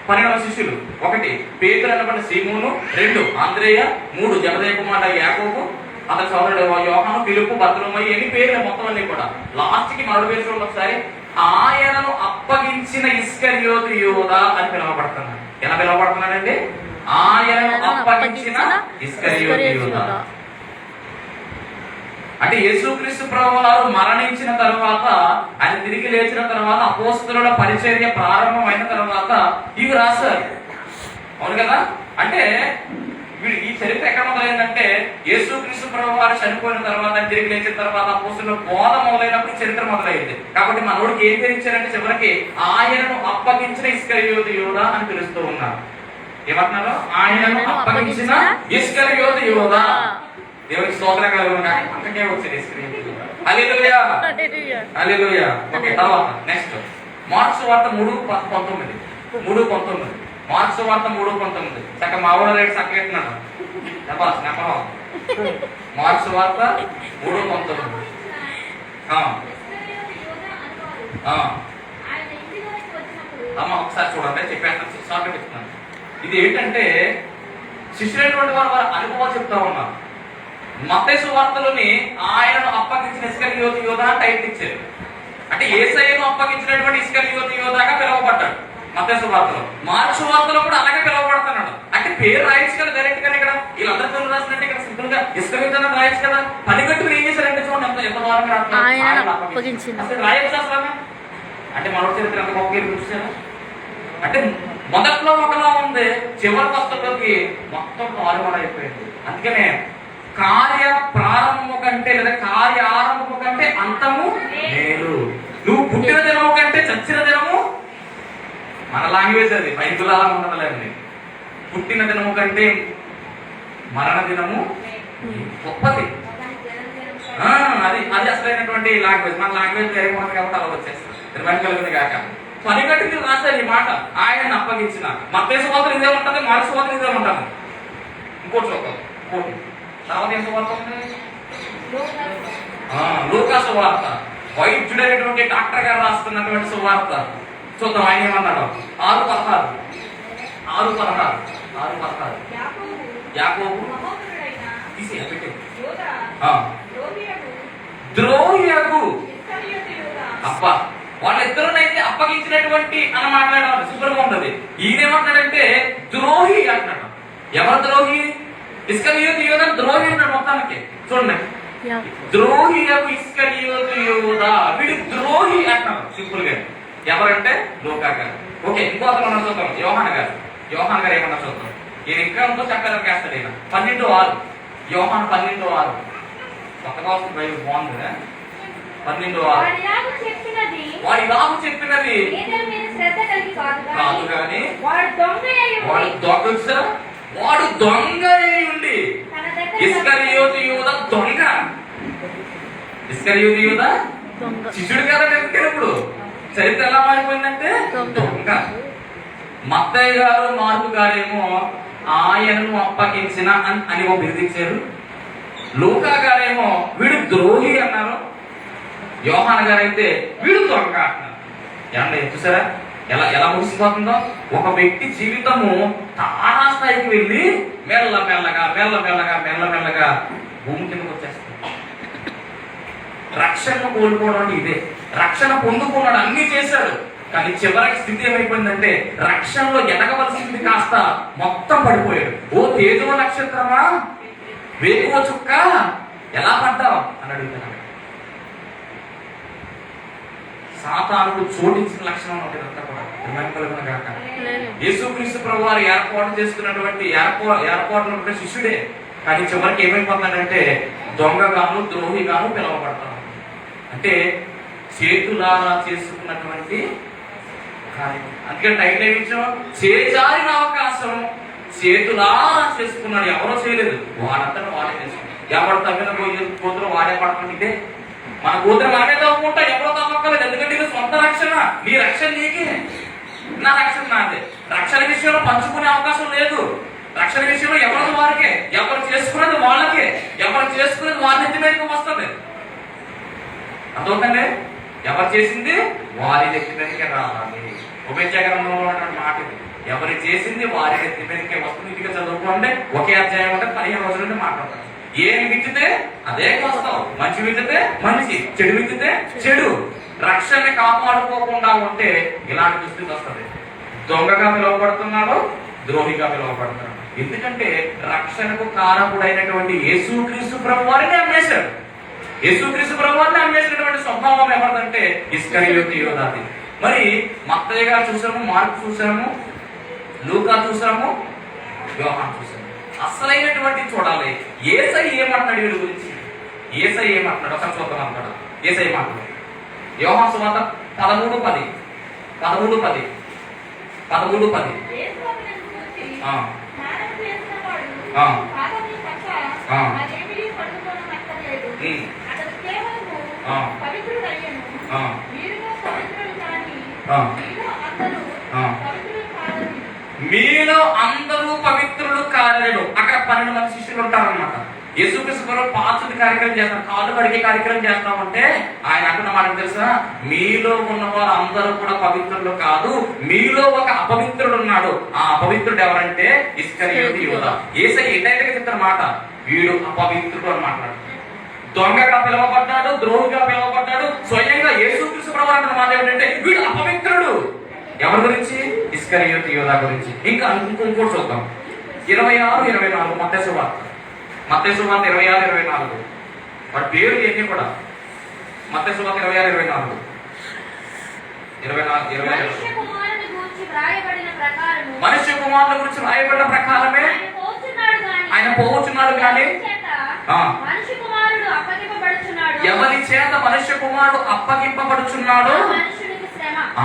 12 శిష్యులు. 1 పేతురు అనబడిన సీమోను, 2 ఆంద్రేయ, 3 జబదేయ కుమారుడు యాకోబు, అతని సోదరుడు యోహాను, ఫిలిప్పు, బర్తలోమయి, ఎన్ని పేర్లు మొత్తం అన్ని కూడా. లాస్ట్ కి మరొక పేరు చూడండి ఒకసారి. ఆయనను అప్పగించిన ఇస్కరియోతు యూదా అని పిలువబడుతున్నాడు. ఎలా పిలువబడుతున్నాడండి? ఆయనను అప్పగించిన ఇస్కరియోతు యూదా. అంటే యేసుక్రీస్తు ప్రభువారు మరణించిన తర్వాత, ఆయన తిరిగి లేచిన తర్వాత, అపోస్తలుల పరిచర్య ప్రారంభమైన తర్వాత ఇవి రాశారు. అవును కదా? అంటే వీడు ఈ చరిత్ర ఎక్కడ మొదలైందంటే యేసుక్రీస్తు ప్రభువారు చనిపోయిన తర్వాత, తిరిగి లేచిన తర్వాత అపోస్తలుల బోధ మొదలైనప్పుడు చరిత్ర మొదలైంది. కాబట్టి మనోడికి ఏం తెలిచారంటే చివరికి ఆయనను అప్పగించిన ఇస్కరియోతు యూదా అని పిలుస్తూ ఉన్నారు. ఏమంటున్నారు? ఆయనను అప్పగించిన ఇస్కరియోతు యూదా. దేవునికి స్తోత్రం కలుగును. అంతకే వచ్చింది హల్లెలూయా, హల్లెలూయా. ఓకే, తర్వాత నెక్స్ట్ మార్క్స్ వార్త 3:19 మార్క్స్ వార్త 3:19 చక్క మా ఊళ్ళో రేటు చక్కగెట్టినాడు నెంబర్ మార్క్స్ వార్త 3:19 అమ్మ ఒకసారి చూడండి చెప్పాను షార్ట్గా చెప్తున్నాను. ఇది ఏంటంటే శిష్యులైనటువంటి వారు వారి అనుభవాలు చెప్తా ఉన్నారు. మత్తయి సువార్తలోని ఆయనను అప్పగించిన ఇస్కరియోతు యోధా టైటిల్ ఇచ్చారు. అంటే యేసయ్యను అప్పగించినటువంటి ఇస్కరియోతు యోధాగా పిలువబడ్డాడు మత్తయి సువార్తలో. మార్క్స్ సువార్తలో కూడా అలాగే పిలువబడుతున్నాడు. అంటే పేరు రాయొచ్చు కదా డైరెక్ట్ గా. ఇక్కడ వీళ్ళందరూ పేరు రాసినట్టు ఇక్కడ సింపుల్ గా ఇస్కరియోతు రాయొచ్చు కదా. పనిగట్టుకుని ఏం చేశారంటే చూడండి ఎంత దూరంగా అసలు రాయొచ్చు అసలు. అంటే మనోడి చరిత్ర ఎంత గొప్ప చూసారా. అంటే మొదట్లో ఒకలా ఉంది, చివరి వస్తువులోకి మొత్తం తారుమారు అయిపోయింది. అందుకనే కార్య ప్రారంభము కంటే లేదా కార్య ఆరంభము కంటే అంతము మేలు. నువ్వు పుట్టిన దినము కంటే చచ్చిన దినము, మన లాంగ్వేజ్ అది, బైబిల్ అలా ఉండదులేండి. పుట్టిన దినము కంటే మరణ దినము గొప్పది. అది అది అసలైనటువంటి లాంగ్వేజ్. మన లాంగ్వేజ్ వేరే ఉంటుంది కాబట్టి అలా వచ్చేస్తుంది వెనకలుగుతుంది కాక. పనిగట్టుకి రాశారు ఈ మాట, ఆయన అప్పగించిన. మత్తయి సువార్త ఇదే ఉంటుంది, మార్క్స్ సువార్త ఇదే ఉంటుంది. ఇంకోటి చూద్దాం. తర్వాత ఏం సువార్త ఉంది? లూకా సువార్త. వైద్యుడైనటువంటి డాక్టర్ గారు రాస్తున్నటువంటి సువార్త చూద్దాం. ఆయన ఏమన్నాడు? 6:16 యాకోబు ద్రోహియగు అబ్బా వాళ్ళిద్దరునైతే అప్పగించినటువంటి అని మాట్లాడాలి. శుభ్రంగా ఉంటుంది. ఈయనేమంటాడంటే ద్రోహి అంటాడు. ఎవరు ద్రోహి? ఇస్కరియోతు యోధా ద్రోహి అంటాడు మొత్తానికి. చూడండి, ద్రోహియగు ఇస్కరియోతు యోధా, వీడు ద్రోహి అంటాడు సింపుల్ గా. ఎవరంటే లూకా గారు. ఓకే, ఇంకో అతను చూద్దాం. యోహాన్ గారు ఏమన్నా చూద్దాం. ఈయన ఇంకా ఉందో చక్కగా వేస్తాడు. ఈయన 12:6 యోహాన్ 12:6 కొత్తగా వస్తుంది బైబిల్. బాగుంది. 12:6 వాడి ఇలాగు చెప్పినది కాదు కానీ వాడు దొంగ అయి ఉండి ఇస్కరియోతు యూదా దొంగ. ఇస్కరియోతు యూదా శిష్యుడు కదా. ఇప్పుడు చరిత్ర ఎలా మారిపోయిందంటే దొంగ. మత్తయి గారు మార్కు గారేమో ఆయనను అప్పగించిన అని ఓ బిరుదిచ్చారు. లూకా గారేమో వీడు ద్రోహి అన్నారు. యోహాన్ గారు అయితే వీడు దొంగ అంటున్నారు. ఏమన్నా చూసారా ఎలా ఎలా ముగిసిపోతుందో. ఒక వ్యక్తి జీవితము తారాస్థాయికి వెళ్ళి మెల్లమెల్లగా భూమి కిందకు వచ్చేస్తుంది. రక్షణ కోల్పోవడం అంటే ఇదే. రక్షణ పొందుకున్నాడు, అన్ని చేశాడు, కానీ చివరికి స్థితి ఏమైపోయిందంటే రక్షణలో ఎదగవలసింది కాస్త మొత్తం పడిపోయాడు. ఓ తేజో నక్షత్రమా, వేకువ చుక్క, ఎలా పడ్డావు అని అడుగుతున్నాడు. సాతానుడు చోటించిన లక్షణం ఒకటి కూడా కాక. యేసుక్రీస్తు ప్రభు వారు ఏర్పాటు చేసుకున్నటువంటి ఏర్పాటు శిష్యుడే, కానీ చివరికి ఏమైపోతాడంటే దొంగగాను ద్రోహిగాను పిలువబడతాడు. అంటే చేతులారా చేసుకున్నటువంటి కార్యం. అందుకే టైటిల్ ఏమి ఇచ్చాం? చేజారిన అవకాశం చేతులారా చేసుకున్నాడు. ఎవరో చేయలేదు, వాడంతటా వాడే చేసుకున్నాడు. ఎవరు తగ్గిన కూతురు వాడే పడుతుంది. ఇదే మన కూతురు మనమే తవ్వుకుంటా, ఎవరో తవ్వక్కలేదు. ఎందుకంటే ఇది సొంత రక్షణ. నీ రక్షణ నీకే, నా రక్షణ నాదే. రక్షణ విషయంలో పంచుకునే అవకాశం లేదు. రక్షణ విషయంలో ఎవరి వారికే, ఎవరు చేసుకునేది వాళ్ళకే, ఎవరు చేసుకునేది వారి నెత్తి మీదకి వస్తుంది. అర్థమవుతండి? ఎవరు చేసింది వారి నెత్తి మీదకే రావాలి. ఉపేక్షగ్రంథంలో ఉన్నటువంటి మాట ఇది. ఎవరు చేసింది వారి నెత్తి మీదకే వస్తుంది. ఇంటికి చదువుకోండి, ఒకే అధ్యాయం అంటే 15 రోజుల నుండి మాట్లాడతారు. ఏమి విత్తితే అదే కోస్తావు. మంచి విత్తితే మంచి, చెడు విత్తితే చెడు. రక్షణ కాపాడుకోకుండా ఉంటే ఇలాంటి దుస్థితి వస్తుంది. దొంగగా పిలువబడుతున్నాడు, ద్రోహిగా పిలువబడుతున్నాడు. ఎందుకంటే రక్షణకు కారకుడైనటువంటి యేసుక్రీస్తు ప్రభువారిని అమ్మేశాడు. యేసుక్రీస్తు ప్రభువారిని అమ్మేసినటువంటి స్వభావం ఎవరిదంటే ఇస్కరియోతు యోధాది. మరి మత్తయి గారు చూసాము, మార్కు చూసాము, లూకా చూసాము, యోహాను చూసాము. అసలైనటువంటి చూడాలి యేసయ్య ఏమంటున్నాడు వీడి గురించి. యేసయ్య ఏమంటున్నాడు ఒకసారి చూద్దాం అనుకోండి. యేసయ్య మాట్లాడు. యోహాను సువార్త 13:10 పవిత్రుడయ్యను. ఆ, అందరూ ఆ. పవిత్రులు కాదని. మీలో అందరూ పవిత్రులు కాలేరు. అక్కడ 12 మంది శిష్యులు ఉంటారన్నమాట. యేసుక్రీస్తు పాచుడి కార్యక్రమం చేస్తాం, కాళ్ళు కడిగే కార్యక్రమం చేస్తామంటే ఆయన అంటున్న మాట తెలుసా, మీలో ఉన్న వారు అందరూ కూడా పవిత్రులు కాదు, మీలో ఒక అపవిత్రుడు ఉన్నాడు. ఆ అపవిత్రుడు ఎవరంటే ఇస్కరియోతు యూదా. యేసయ్య ఇండైరెక్ట్ గా చెప్తున్న మాట, వీడు అపవిత్రుడు అని మాట్లాడు. దొంగగా పిలువబడ్డాడు, ద్రోహిగా పిలువబడ్డాడు. స్వయంగా యేసుక్రీస్తు ప్రభువు అంటున్న మాట ఏమిటంటే వీడు అపవిత్రుడు. ఎవరి గురించి? ఇస్కరియోతు యూదా గురించి. ఇంకా ఇంకోటి చూద్దాం. 26, 24 మత్తయి సువార్త. మత్తయి సువార్త 26, 24. వాడి పేరు ఏంటి కూడా. మత్తయి సువార్త 26, 24. 24. మనుష్య కుమారుని గూర్చి వ్రాయబడిన ప్రకారము మనుష్య కుమారుల గురించి రాయబడిన ప్రకారమే ఆయన పోవచ్చున్నాడు కానీ మనుష్య కుమారుడు అప్పగింపబడుచున్నాడు. ఎవరి చేత మనుష్య కుమారుడు అప్పగింపబడుచున్నాడు?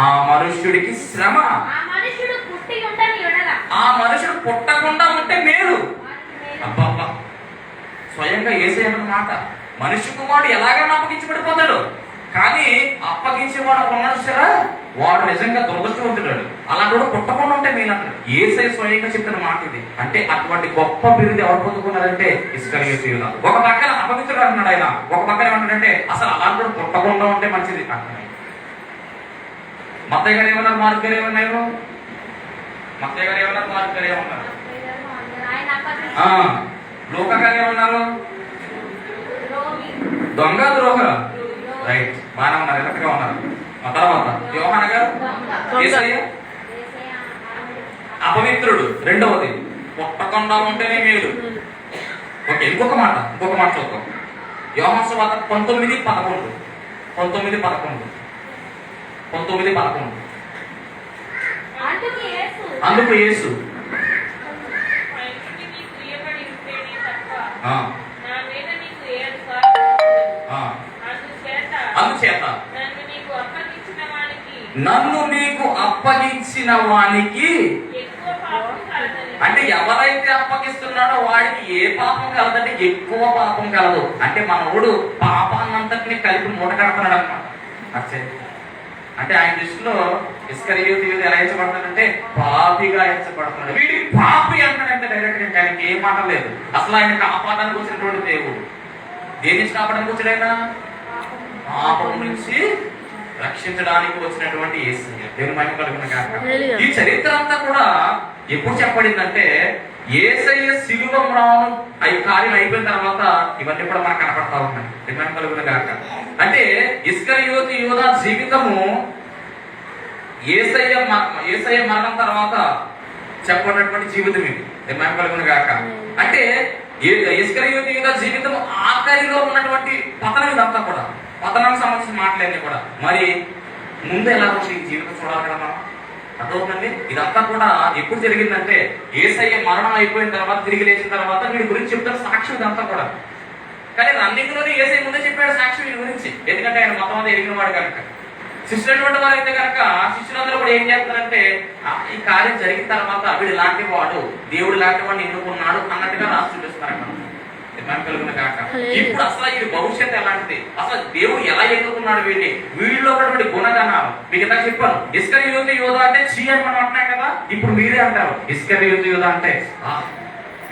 ఆ మనుష్యుడికి శ్రమ. ఆ మనుష్యుడు పుట్టి ఉండని ఎడల ఆ మనుషుడు పుట్టకుండా ఉంటే మేలు. అబ్బబ్బా, స్వయంగా యేసయ్య అన్న మాట. మనుష్య కుమారుడు ఎలాగైనా అప్పగించబడిపోతాడు, కానీ అప్పగించేవాడు ఉన్నాడు సరే, వాడు నిజంగా దురదృష్టవంతుడు. అలాంటి వాడు పుట్టకుండా ఉంటే మేలు అంటాడు. యేసయ్య స్వయంగా చెప్పిన మాట ఇది. అంటే అటువంటి గొప్ప బిరుదు ఎవరు పొందుకున్నారంటే ఇస్కరియోతు యూదా. ఒక పక్కన అపవిత్రుడు అంటున్నాడు ఆయన, ఒక పక్కన ఏమంటాడంటే అసలు అలాంటి వాడు పుట్టకుండా ఉంటే మంచిది అంటున్నాడు. మత్తయ్య గారు ఏమన్నారు, మార్క్ గారు ఏమన్నారు? మత్తయ్య గారు ఏమన్నారు, మార్క్ గారు ఏమన్నారు? లోకా గారు ఏమన్నారు? దొంగ ద్రోహ. రైట్, బాగా ఉన్నారు, ఎలక్ట్గా ఉన్నారు. ఆ తర్వాత యోహాన గారు యేసయ్య అపవిత్రుడు. రెండవది పుట్టకుండా ఉంటేనే మేలు. ఓకే, ఇంకొక మాట చూద్దాం. యోహాను సువార్త 19:11. 19:11. అందుకు యేసు అందుచేత నన్ను నీకు అప్పగించిన వానికి, అంటే ఎవరైతే అప్పగిస్తున్నాడో వాడికి ఏ పాపం కలదంటే ఎక్కువ పాపం కలదు. అంటే మనోడు పాపాన్నంతటిని కలిపి మూట కడుతున్నాడు అనమాట. అంటే ఆయన దృష్టిలో ఇస్కరియోతు యూదా ఎలా ఎంచబడుతున్నాడంటే పాపిగా ఎంచబడుతున్నాడు. వీడి పాపి అంటాడంటే డైరెక్ట్ గా ఆయనకి ఏం మాట లేదు. అసలు ఆయన కాపాడడానికి వచ్చినటువంటి దేవుడు. దేని నుంచి కాపాడడానికి వచ్చాడు ఆయన? పాపం నుంచి రక్షించడానికి వచ్చినటువంటి యేసయ్య. దేవుని మహిమ కలుగును గాక. ఈ చరిత్ర అంతా కూడా ఎప్పుడు చెప్పబడిందంటే యేసయ్య శిలువ మ్రాను కార్యం అయిపోయిన తర్వాత ఇవన్నీ కూడా మనకు కనపడతా ఉన్నాయి. దేవుని మహిమ కలుగును గాక. అంటే ఇస్కరియోతు యూదా జీవితము యేసయ్య మరణం తర్వాత చెప్పబడినటువంటి జీవితం ఇది. దేవుని మహిమ కలుగును గాక. అంటే ఇస్కరియోతు యూదా జీవితం ఆఖరిలో ఉన్నటువంటి పతనం ఇదంతా కూడా. పతనానికి సంబంధించిన మాటలన్నీ కూడా. మరి ముందు ఎలా ఉంది ఈ జీవితం చూడాలి కదా మనం. అర్థమవుతుంది. ఇదంతా కూడా ఎప్పుడు జరిగిందంటే యేసయ్య మరణం అయిపోయిన తర్వాత, తిరిగి లేచిన తర్వాత వీడి గురించి చెప్తారు సాక్ష్యం ఇదంతా కూడా. కానీ రన్నింగ్ లోనే యేసయ్య ముందే చెప్పాడు సాక్ష్యం వీడి గురించి. ఎందుకంటే ఆయన మొత్తం అంతా ఎరిగిన వాడు కనుక. శిష్యులైనటువంటి వారు అయితే కనుక శిష్యులందరూ కూడా ఏం చేస్తారంటే ఈ కార్యం జరిగిన తర్వాత వీడు ఇలాంటి వాడు, దేవుడు ఇలాంటి వాడిని ఎన్నుకున్నాడు అన్నట్టుగా రాసి చూపిస్తారు అక్కడ. ఇప్పుడు అసలు ఈ భవిష్యత్తు ఎలాంటిది, అసలు దేవుడు ఎలా ఎన్నుకున్నాడు వీడిని, వీడిలో ఉన్నటువంటి గుణగణాలు మీకు ఇంత చెప్పాను. ఇస్కరియోతు యూదా అంటే చీ అని మనం అంటున్నాం కదా. ఇప్పుడు మీరే అంటారు ఇస్కరియోతు యూదా అంటే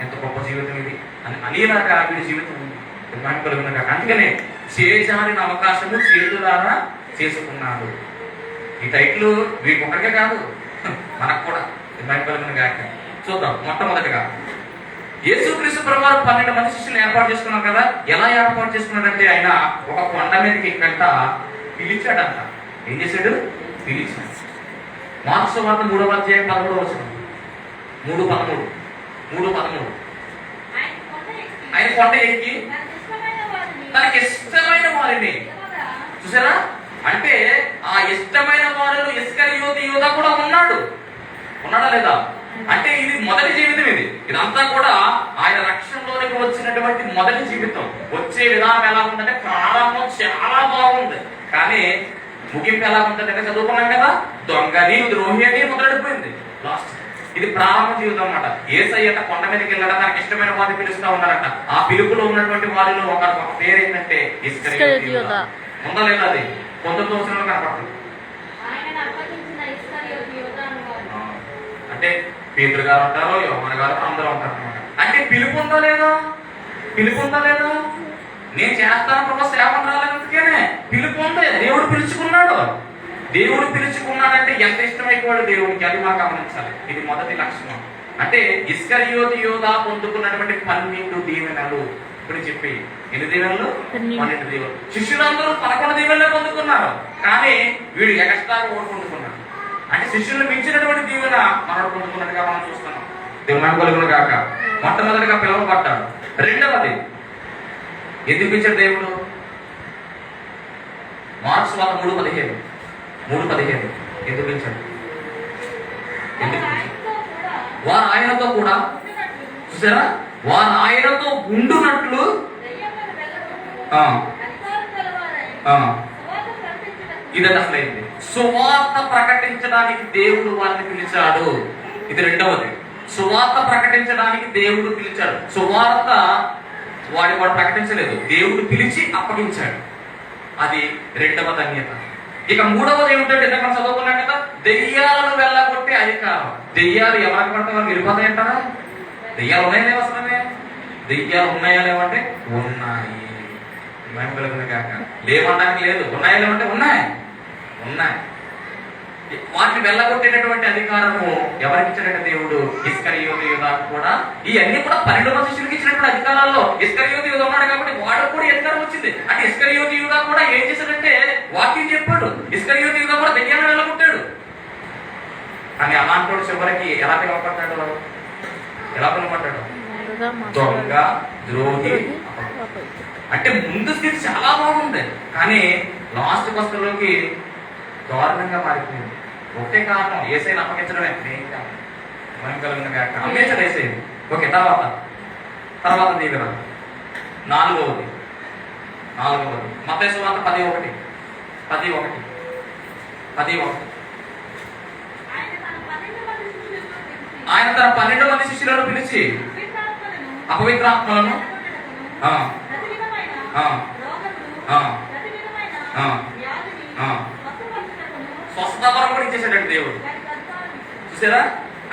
ఎంత గొప్ప జీవితం ఇది అని అనేలాగా వీడి జీవితం ఉంది. అందుకనే చేజారిన అవకాశము చేతులారా చేసుకున్నాడు. ఈ టైటిల్ వీడికి ఒక్కరికే కాదు, మనకు కూడా. చూద్దాం. మొట్టమొదటిగా యేసుక్రీస్తు ప్రభువారు 12 మంది శిష్యులు ఏర్పాటు చేసుకున్నారు కదా. ఎలా ఏర్పాటు చేసుకున్నాడంటే ఆయన ఒక కొండ మీదకి ఎక్కంట పిలిచాడంట. ఏం చేశాడు? పిలిచాడు. మార్కు సువార్త 3వ అధ్యాయం 13వ వచనం. 3:13 ఆయన కొండ ఎక్కి తనకి ఇష్టమైన వారిని చూసారా. అంటే ఆ ఇష్టమైన వారిలో ఇస్కరియోతు యూదా కూడా ఉన్నాడా లేదా? అంటే ఇది మొదటి జీవితం. ఇదంతా కూడా ఆయన రక్షణలోనికి వచ్చినటువంటి మొదటి జీవితం. వచ్చే విధానం ఎలా ఉందంటే ప్రారంభం చాలా బాగుంది, కానీ ముగింపు ఎలా ఉందంటే చదువుకున్నాం కదా, దొంగని ద్రోహి అని మొదలెడిపోయింది లాస్ట్. ఇది ప్రారంభ జీవితం అన్నమాట. యేసయ్య కొండ మీదకి వెళ్ళడం తనకి ఇష్టమైన వారిని పిలుస్తా ఉన్నారంట. ఆ పిలుపులో ఉన్నటువంటి వారిలో ఒక పేరు ఏంటంటే ఇస్కరియోతు యూదా. ఉందా లేదా? అది 19వ వచనంలో కనపడుతుంది. అంటే పేతురు గారు ఉంటారు, యోహాను గారు అందరూ ఉంటారు అనమాట. అంటే పిలుపు ఉందా లేదా? పిలుపు ఉందా లేదా? నేను చేస్తాను ప్రభు సేవ రాలేదుకేనే పిలుపు ఉంది. దేవుడు పిలుచుకున్నాడు. దేవుడు పిలుచుకున్నాడంటే ఎంత ఇష్టమైపోయాడు దేవుడికి, అది మనం గమనించాలి. ఇది మొదటి లక్షణం. అంటే ఇస్కరియోతు యోధా పొందుకున్నటువంటి 12 దీవెనలు. ఇప్పుడు చెప్పి ఎన్ని దీవెనలు? 12 దీవెనలు. శిష్యులందరూ 11 దీవెనలే పొందుకున్నారు, కానీ వీడు ఎక్స్ట్రాగా ఓటు పొందుకున్నాడు. అంటే శిష్యులను మించినటువంటి దీవెన మనోడు పొందుకున్నట్టుగా మనం చూస్తున్నాం. దేవుని కలుగును గాక. మొట్టమొదటిగా పిలువబడ్డాడు. రెండవది ఎందుకు పిలిచాడు దేవుడు? మార్క్స్ సువార్త 3:15 ఎందుకు పిలిచాడు? ఎందుకు వారు ఆయనతో కూడా చూసారా, వారు ఆయనతో ఉండునట్లు ఇదంతా అసలు అయింది. సువార్త ప్రకటించడానికి దేవుడు వారిని పిలిచాడు. ఇది రెండవది. సువార్త ప్రకటించడానికి దేవుడు పిలిచాడు. సువార్త వాడు ప్రకటించలేదు, దేవుడు పిలిచి అప్పగించాడు. అది రెండవ ధన్యత. ఇక మూడవది ఏమిటంటే ఇందాక మనం చదువుకున్నాం కదా, దెయ్యాలను వెళ్ళగొట్టే అధికారం. దెయ్యాలు ఎవరికి పడితే వారికి వెళ్ళిపోతాయంటారా? దెయ్యాలు ఉన్నాయా లేవు? అసలు దెయ్యాలు ఉన్నాయా లేవంటే ఉన్నాయి. కాక లేవడానికి లేదు. ఉన్నాయా లేవంటే ఉన్నాయి. వాటిని వెళ్ళగొట్టేటటువంటి అధికారము ఎవరికి ఇచ్చాడంటే దేవుడు ఇస్కరియోతు యూదాకు కూడా. ఇవన్నీ కూడా 12 మంది శిష్యులకు ఇచ్చినటువంటి అధికారాల్లో ఇస్కరియోతు యూదా ఉన్నాడు కాబట్టి వాడు కూడా అధికారం వచ్చింది. అంటే ఇస్కరియోతు యూదా కూడా ఏం చేశాడంటే వాక్యం చెప్పాడు. ఇస్కరియోతు యూదా కూడా దెయ్యాలను వెళ్ళగొట్టాడు. కానీ అలాంటి చివరికి ఎలా పిలువబడ్డాడు? దొంగ, ద్రోహి. అంటే ముందు స్థితి చాలా బాగుంది, కానీ లాస్ట్ వస్తువులోకి దారుణంగా మారిపోయింది. ఒకటే కారణం, ఏసైని అప్పగించడమే. అమ్మేసాడు ఏసైని. ఓకే, తర్వాత దీవెన. నాలుగవది మత్తయి సువార్త 10:1. ఆయన తన 12 మంది శిష్యులను పిలిచి అపవిత్రాత్మలను స్వస్థత వరం కూడా ఇచ్చేసాడు దేవుడు. చూసారా?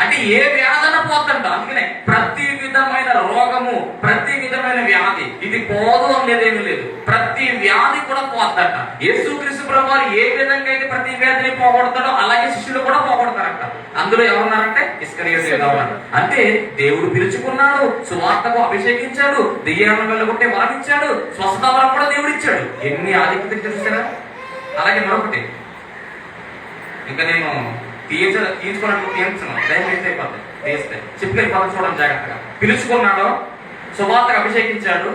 అంటే ఏ వ్యాధన పోతంట. అందుకనే ప్రతి విధమైన రోగము, ప్రతి విధమైన వ్యాధి, ఇది పోదు అనేదేమీ లేదు. ప్రతి వ్యాధి కూడా పోతంట. యేసుక్రీస్తు ప్రభువారు ఏ విధంగా అయితే ప్రతి వ్యాధిని పోగొడతాడో అలాగే శిష్యులు కూడా పోగొడతారంట. అందులో ఎవరున్నారంటే ఇస్కరియోతు యూదా ఉన్నారు. అంటే దేవుడు పిలుచుకున్నాడు, సువార్తకు అభిషేకించాడు, దెయ్యాలను వెళ్ళగొట్టే వరం ఇచ్చాడు, స్వస్థత వరం కూడా దేవుడు ఇచ్చాడు. ఎన్ని ఆధిక్యతలు చూసారా? అలాగే మరొకటి, ఇంకా నేను తీయించుకోవడానికి దయచేసి అయిపోతాయి. తీస్తే చిప్పుకెళ్ళిపోతాను. చూడండి జాగ్రత్తగా. పిలుచుకున్నాడు, సువార్తకు అభిషేకించాడు,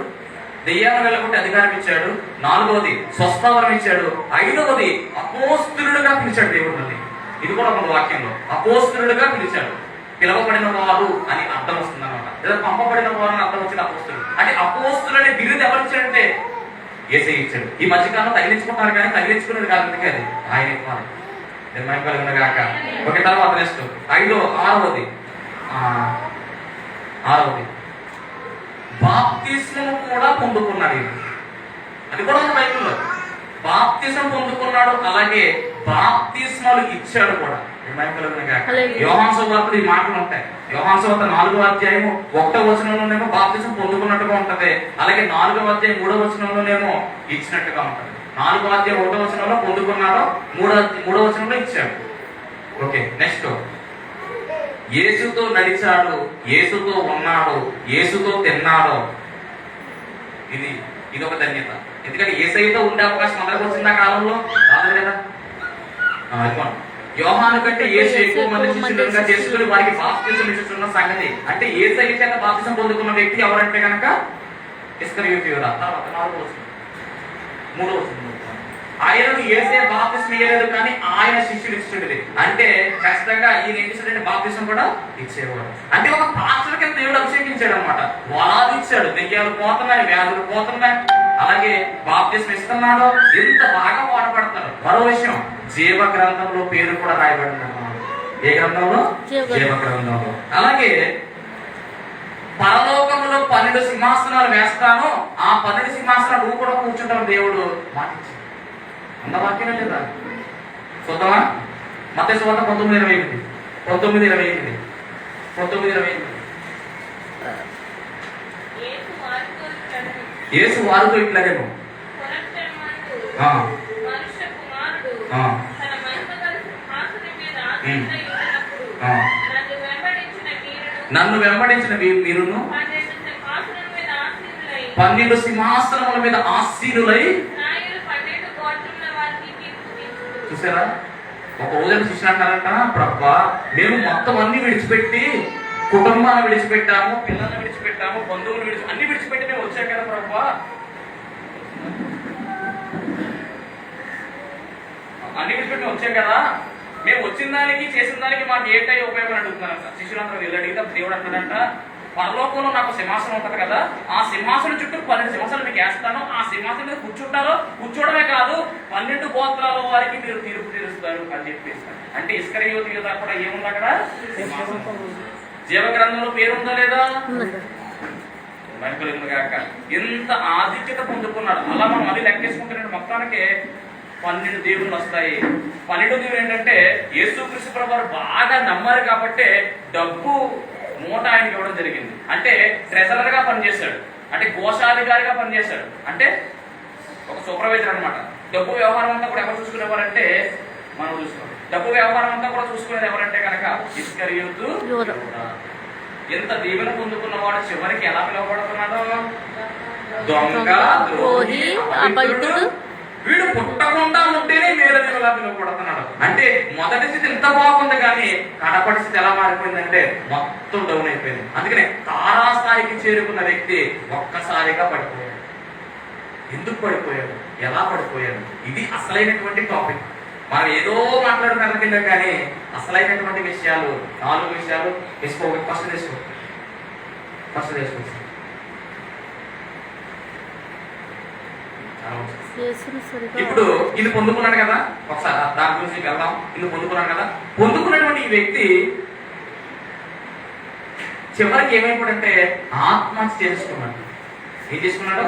దెయ్యాలను వెళ్ళగొట్టి అధికారం ఇచ్చాడు, 4వది స్వస్థవరం ఇచ్చాడు, 5వది అపోస్తులుడుగా పిలిచాడు దేవుడు. మళ్ళీ ఇది కూడా ఒక వాక్యంలో అపోస్తులుడుగా పిలిచాడు. పిలవబడిన వారు అని అర్థం వస్తుంది అనమాట, లేదా పంపబడిన వారు అని అర్థం వచ్చింది. అపోస్తులు అంటే అపోస్తులు అనే బిరుదు ఎవరిచ్చాడంటే యేసయ్య ఇచ్చాడు. ఈ మధ్యకాలంలో తగిలించుకుంటున్నారు, కానీ తగిలించుకునేది కాదు. అందుకే అది ఆయన ఇవ్వాలి. గాక. ఓకే, తర్వాత నెక్స్ట్ 6వది బాప్తిస్మం కూడా పొందుకున్నాడు. అది కూడా ఉంది బైబిల్లో. బాప్తిస్మం పొందుకున్నాడు, అలాగే బాప్తిస్మాలు ఇచ్చాడు కూడా. యోహాను సువార్తలో ఈ మాటలు ఉంటాయి. యోహాను సువార్త 4వ అధ్యాయము 1వ వచనంలోనేమో బాప్తిస్మం పొందుకున్నట్టుగా ఉంటది, అలాగే 4వ అధ్యాయం 3వ వచనంలోనేమో ఇచ్చినట్టుగా ఉంటది. 4వ అధ్యాయం 1వ వచనంలో పొందుకున్నాడు, 3వ వచనంలో ఇచ్చాడు. ఓకే, నెక్స్ట్ యేసుతో నడిచాడు, యేసుతో ఉన్నాడు, యేసుతో తిన్నాడు. ఇది ఒక ధన్యత. ఎందుకంటే యేసయ్యతో ఉండే అవకాశం అందరికి వచ్చింది ఆ కాలంలో, రాదు కదా. యోహాను కంటే యేసు ఎక్కువ మంది శిష్యులుగా చేసుకుని వారికి బాప్తిసం ఇస్తున్న సంగతి. అంటే యేసయ్య చేత బాప్తిసం పొందుకున్న వ్యక్తి ఎవరంటే కనుక ఇస్కరియోతు యూదా. తర్వాత 4వ వచనం, 3వ వచనం, ఆయనను యేసే బాప్తిసం ఇవ్వలేదు, కానీ ఆయన శిష్యులు ఇచ్చేది. అంటే ఖచ్చితంగా ఈయన ఏం చేశాడంటే బాప్తిసం కూడా ఇచ్చేవాడు. అంటే ఒక పాస్టర్ కింద దేవుడు అభిషేకించాడు అనమాట. వరాలు ఇచ్చాడు, దెయ్యాలు పోతున్నాయి, వ్యాధులు పోతున్నాయి, అలాగే బాప్తిసం ఇస్తున్నాడు. ఎంత బాగా వాడబడతాడు. మరో విషయం, జీవ గ్రంథంలో పేరు కూడా రాయబడింది. ఏ గ్రంథంలో? జీవ గ్రంథంలో. అలాగే పరలోకములో 12 సింహాసనాలు వేస్తాను, ఆ 12 సింహాసనాలు నువ్వు కూడా కూర్చుంటావు దేవుడు మాటించాడు. అంత వాక్యమే లేదా? చూద్దామా? మత్తయి సువార్త 19:28. 19:28. 19:28. యేసు వారితో ఇట్లనెను, యేసు వారితో ఇట్లాగేమో పునశ్చరమందు ఆ, మనుష్య కుమారుడు ఆ, తన మహిమ గల సింహాసనం మీద ఆసీనుడై ఉన్నప్పుడు ఆ. నన్ను వెంబడించిన మీరును 12 12 సింహాసనముల మీద ఆసీనులై సింహాసనముల మీద ఆసీనులై ఇశ్రాయేలు 12 గోత్రముల వారికి తీర్పు తీర్చుదురు. చూసారా? ఒక రోజున శిష్యులు అంటారంట, ప్రభా మేము మొత్తం అన్ని విడిచిపెట్టి, కుటుంబాన్ని విడిచిపెట్టాము, పిల్లల్ని విడిచిపెట్టాము, బంధువులు అన్ని విడిచిపెట్టి మేము వచ్చాం కదా ప్రభా, అన్ని విడిచిపెట్టి వచ్చాం కదా, మేము వచ్చిన దానికి చేసిన దానికి మాకు ఏంటై ఉపయోగం అడుగుతున్నారంట. శిష్యులందరూ వీళ్ళు అడిగితే దేవుడు అంటాడంట, పరలోకంలో నాకు సింహాసనం ఉంటుంది కదా, ఆ సింహాసనం చుట్టూ 12 సింహాసనాలు మీకు వేస్తాను, ఆ సింహాసనం మీద కూర్చోవడమే కాదు 12 గోత్రాల వారికి మీరు తీర్పు తీరుస్తారు అని చెప్పేసి. అంటే ఇస్కరియోతు యూదా కూడా ఏముంది అక్కడ? సింహాసనం. జీవగ్రంథంలో పేరుందా లేదా? కాక ఎంత ఆధిక్యత పొందుకున్నాడు. అలా మనం అది లెక్కేసుకుంటున్నాడు. మొత్తానికి 12 దేవుళ్ళు వస్తాయి. 12 దేవుడు ఏంటంటే యేసుక్రీస్తు ప్రభువారు బాగా నమ్మారు కాబట్టి డబ్బు మూట ఆయనకి ఇవ్వడం జరిగింది. అంటే ట్రెజరర్ గా పనిచేశాడు, అంటే కోశాధికారిగా పనిచేశాడు, అంటే ఒక సూపర్వైజర్ అనమాట. డబ్బు వ్యవహారం అంతా కూడా ఎవరు చూసుకునేవారంటే మనం చూసుకున్నాం. డబ్బు వ్యవహారం అంతా కూడా చూసుకునేది ఎవరంటే కనుక ఇస్కరియోతు యూదా. ఎంత దీవెన పొందుకున్నవాడు చివరికి ఎలా పిలువబడుతున్నాడు? దొంగ, ద్రోహి, అపవిత్రుడు. వీడు పుట్టకుండా ఉంటేనే మేలని ఎలా పిలువబడుతున్నాడు. అంటే మొదటి స్థితి ఎంత బాగుంది కానీ కడపటి స్థితి ఎలా మారిపోయిందంటే మొత్తం డౌన్ అయిపోయింది. అందుకనే తారాస్థాయికి చేరుకున్న వ్యక్తి ఒక్కసారిగా పడిపోయాడు. ఎందుకు పడిపోయాడు, ఎలా పడిపోయాడు, ఇది అసలైనటువంటి టాపిక్. మనం ఏదో మాట్లాడుతున్నా కానీ అసలైనటువంటి విషయాలు 4 విషయాలు తీసుకో. ఫస్ట్ తీసుకో. ఇప్పుడు ఇది పొందుకున్నాడు కదా, ఒకసారి దాని గురించి వెళ్దాం. ఇది పొందుకున్నాడు కదా, పొందుకున్నటువంటి ఈ వ్యక్తి చివరికి ఏమైపోయాడంటే ఆత్మహత్య చేసుకున్నాడు. ఏం చేసుకున్నాడు?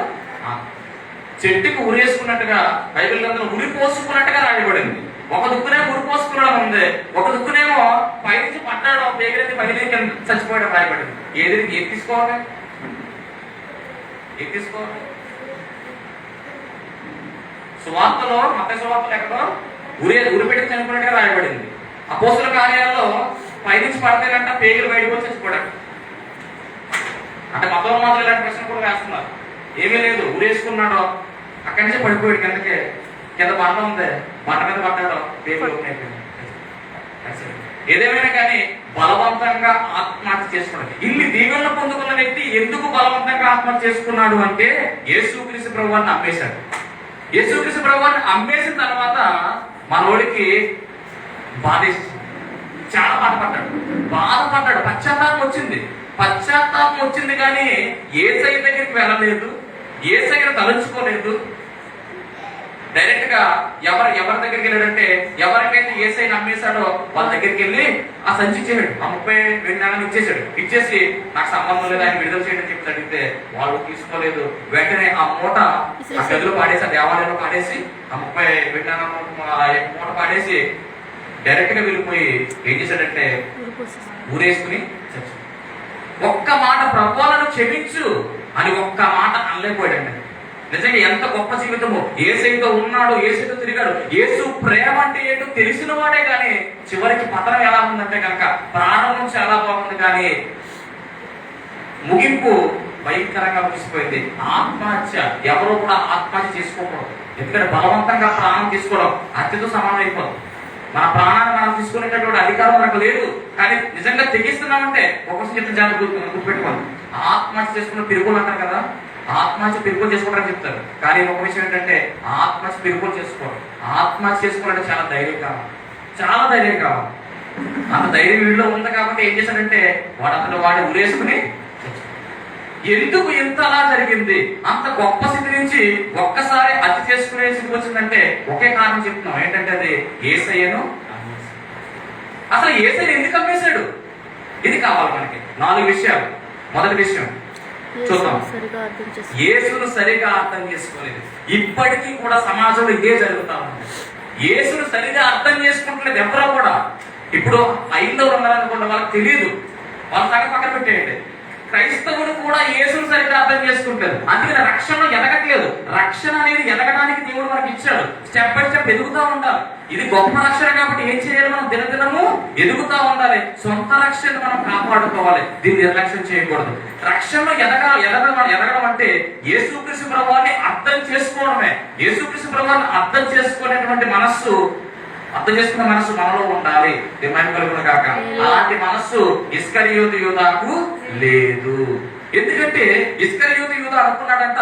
చెట్టుకు ఉరేసుకున్నట్టుగా బైబిల్ గ్రంథంలో ఉరి పోసుకున్నట్టుగా రాయబడింది. ఒక దుక్కునే ఉరి పోసుకున్నాడు ఉంది, ఒక దుక్కునేమో పైనుంచి పడ్డాడు, పేగిరేది పైన చచ్చిపోయాడు రాయబడింది. ఏది తీసుకోవాలి? సువార్తలో, మత్తయి సువార్తలో ఎక్కడో ఉరి పెట్టి చనిపోయినట్టుగా రాయబడింది. అపోస్తుల కార్యాలలో పైనుంచి పడతానంట, పేగులు బయటకు వచ్చి చచ్చిపోయాడు. అంటే మతంలో మాత్రం ఇలాంటి ప్రశ్న కూడా వేస్తున్నారు. ఏమీ లేదు, ఊరేసుకున్నాడో అక్కడి నుంచి పడిపోయాడు కిందకి. కింద బండ ఉంది, బండ మీద పడ్డాడో పేగులు ఓపెన్ అయిపోయింది. ఏదేమైనా కానీ బలవంతంగా ఆత్మహత్య చేసుకున్నాడు. ఇన్ని దీవెనలు పొందుకున్న వ్యక్తి ఎందుకు బలవంతంగా ఆత్మహత్య చేసుకున్నాడు అంటే యేసుక్రీస్తు ప్రభువాన్ని అమ్మేశాడు. యేసుక్రీస్తు ప్రభువాన్ని అమ్మేసిన తర్వాత మనోడికి బాధేసింది, చాలా బాధపడ్డాడు. పశ్చాత్తాపం వచ్చింది కానీ యేసయ్య దగ్గరికి వెళ్ళలేదు, యేసయ్యను తలంచుకోలేదు. డైరెక్ట్ గా ఎవరి దగ్గరికి వెళ్ళాడంటే ఎవరికైతే యేసయ్యను అమ్మేశాడో వాళ్ళ దగ్గరికి వెళ్ళి ఆ సంచి ఇచ్చేసాడు. ఆ 30 ఇచ్చేసి నాకు సంబంధం లేదు, ఆయన విడుదల చేయడం చెప్పి అడిగితే వాళ్ళు తీసుకోలేదు. వెంటనే ఆ మూట ఆ గదిలో పాడేసి, ఆ దేవాలయంలో పాడేసి, ఆ 30 మూట పాడేసి డైరెక్ట్ గా వెళ్ళిపోయి ఏం చేశాడంటే ఊరేసుకుని చచ్చాడు. ఒక్క మాట ప్రభువులను క్షమించు అని ఒక్క మాట అనలేకపోయాడండి. నిజంగా ఎంత గొప్ప జీవితము. యేసయ్యతో ఉన్నాడు, యేసయ్యతో తిరిగాడు. యేసు ప్రేమ అంటే ఏంటో తెలిసిన వాడే కానీ చివరికి పతనం ఎలా ఉందంటే కనుక ప్రారంభం చాలా బాగుంది కానీ ముగింపు భయంకరంగా ముగిసిపోయింది. ఆత్మహత్య ఎవరో కూడా ఆత్మహత్య చేసుకోకూడదు. ఎందుకంటే బలవంతంగా ప్రాణం తీసుకోవడం హత్యతో సమానం అయిపోతుంది. మన ప్రాణాన్ని మనం తీసుకునేటటువంటి అధికారం మనకు లేదు. కానీ నిజంగా తెగిస్తున్నామంటే ఒకసారి చెప్తే జాగ్రత్త గుర్తుపెట్టుకోవాలి. ఆత్మహత్య చేసుకున్న పిరుగులు అంటారు కదా, ఆత్మహత్య పిరుగులు చేసుకోవడానికి చెప్తారు. కానీ ఒక విషయం ఏంటంటే ఆత్మహత్య పిరుగులు చేసుకోవాలి. ఆత్మహత్య చేసుకోవాలంటే చాలా ధైర్యం కావాలి. అంత ధైర్యం వీడిలో ఉంది కాబట్టి ఏం చేశాడంటే వాడు ఊరేసుకుని ఎందుకు ఇంత అలా జరిగింది? అంత గొప్ప స్థితి నుంచి ఒక్కసారి అతి చేసుకునే స్థితికి వచ్చిందంటే ఒకే కారణం చెప్తున్నాం. ఏంటంటే అది యేసయ్యను అసలు యేసయ్యను ఎందుకు అమ్మేశాడు? ఇది కావాలి మనకి. 4 విషయాలు. మొదటి విషయం చూద్దాం, యేసును సరిగా అర్థం చేసుకోలేదు. ఇప్పటికీ కూడా సమాజంలో ఇదే జరుగుతా ఉంది. యేసును సరిగా అర్థం చేసుకుంటలేదు ఎవరో కూడా. ఇప్పుడు ఐదవులు ఉన్నారనుకోండి, వాళ్ళకి తెలియదు, వాళ్ళ సంగతి పక్కన పెట్టేయండి. క్రైస్తవుడు కూడా యేసును సరిగ్గా అర్థం చేసుకుంటారు. అందుకని రక్షణలో ఎదగట్లేదు. రక్షణ అనేది ఎదగడానికి దేవుడు మనకి ఇచ్చాడు. స్టెప్ బై స్టెప్ ఎదుగుతూ ఉండాలి. ఇది గొప్ప రక్షణ కాబట్టి ఏం చేయాలి? మనం దినదినము ఎదుగుతూ ఉండాలి. సొంత రక్షణ మనం కాపాడుకోవాలి. దీన్ని నిర్లక్ష్యం చేయకూడదు. రక్షణలో ఎదగడం అంటే యేసుక్రీస్తు ప్రభువుని అర్థం చేసుకోవడమే. యేసుక్రీస్తు ప్రభువుని అర్థం చేసుకునేటువంటి మనస్సు, అర్థం చేసుకున్న మనస్సు మనలో ఉండాలి. డిమాండ్ కలుగును కాక. అలాంటి మనస్సు ఇస్కరియోతు యూదాకు లేదు. ఎందుకంటే ఇస్కరియోతు యూదా అనుకున్నాడంట,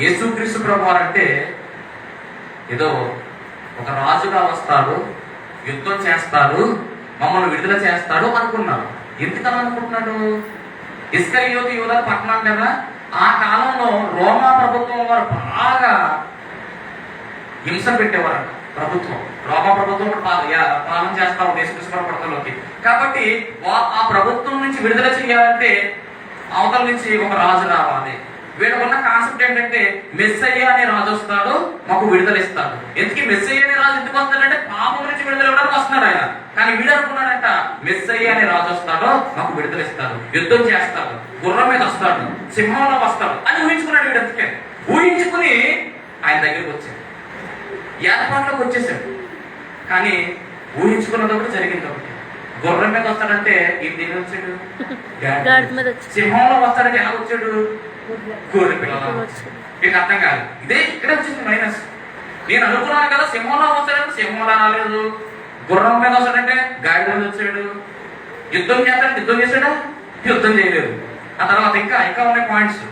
యేసుక్రీస్తు ప్రభువు అంటే ఏదో ఒక రాజుగా వస్తాడు, యుద్ధం చేస్తాడు, మమ్మల్ని విడుదల చేస్తాడు అనుకున్నాడు. ఎందుకని అనుకుంటున్నాడు? ఇస్కరియోతు యూదా పట్టణం కదా, ఆ కాలంలో రోమా ప్రభుత్వం వారు బాగా హింస పెట్టేవారంట. ప్రభుత్వం, రోమా ప్రభుత్వం పాలన చేస్తాం యేసుక్రీస్తు పట్టణంలోకి. కాబట్టి ఆ ప్రభుత్వం నుంచి విడుదల చేయాలంటే అవతల నుంచి ఒక రాజు రావాలి. వీళ్ళకున్న కాన్సెప్ట్ ఏంటంటే మెస్సయ్య అనే రాజు వస్తాడు, మాకు విడుదల ఇస్తాడు. ఎందుకు మెస్సయ్య అనే రాజు ఎందుకు వస్తాడంటే పాపం నుంచి విడుదల ఇవ్వడానికి వస్తున్నాడు ఆయన. కానీ వీడు అనుకున్నాడంట, మెస్సయ్య అనే రాజు వస్తాడు, మాకు విడుదల ఇస్తాడు, యుద్ధం చేస్తాడు, గుర్రం మీద వస్తాడు, సింహంలో వస్తాడు అని ఊహించుకున్నాడు. వీడు అందుకే ఊహించుకుని ఆయన దగ్గరికి వచ్చాడు, ఏర్పాట్లోకి వచ్చేసాడు. కానీ ఊహించుకున్నది ఒకటి, జరిగింది ఒకటి. గుర్రం మీద వస్తాడంటే ఈ దీని వచ్చాడు, సింహంలో వస్తాడంటే ఎలా వచ్చాడు, గొర్రె పిల్లలు. మీకు అర్థం కాదు. ఇక్కడే వచ్చింది మైనస్. నేను అనుకున్నాను కదా సింహంలో వస్తాడంటే సింహంలో రాలేదు, గుర్రం మీద వస్తాడంటే గాడి మీద వచ్చాడు, యుద్ధం చేస్తాడంటే యుద్ధం చేశాడా, యుద్ధం చేయలేదు. ఆ తర్వాత ఇంకా ఉన్నాయి పాయింట్స్.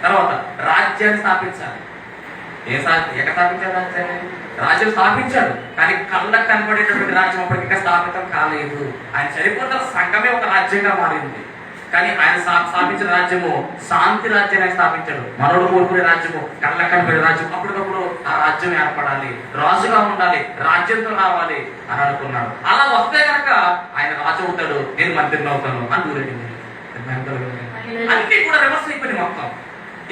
తర్వాత రాజ్యాన్ని స్థాపించాలి. ఎక్కడ స్థాపించాడు రాజ్యాన్ని? రాజ్యం స్థాపించాడు, కానీ కళ్ళకు కనబడేటటువంటి రాజ్యం అప్పటికి ఇంకా స్థాపితం కాలేదు. ఆయన చనిపోతున్న సంఘమే ఒక రాజ్యంగా మారింది. కానీ ఆయన స్థాపించిన రాజ్యము శాంతి రాజ్యాన్ని స్థాపించాడు. మనోడు కోరుకునే రాజ్యము, కళ్ళకు కనబడే రాజ్యం. అప్పటికప్పుడు ఆ రాజ్యం ఏర్పడాలి, రాజుగా ఉండాలి, రాజ్యంతో రావాలి అని అనుకున్నాడు. అలా వస్తే కనుక ఆయన రాజు అవుతాడు, నేను మంత్రిని అవుతాను అని ఊరేగింది. అన్ని కూడా రివర్స్ అయిపోయింది మొత్తం.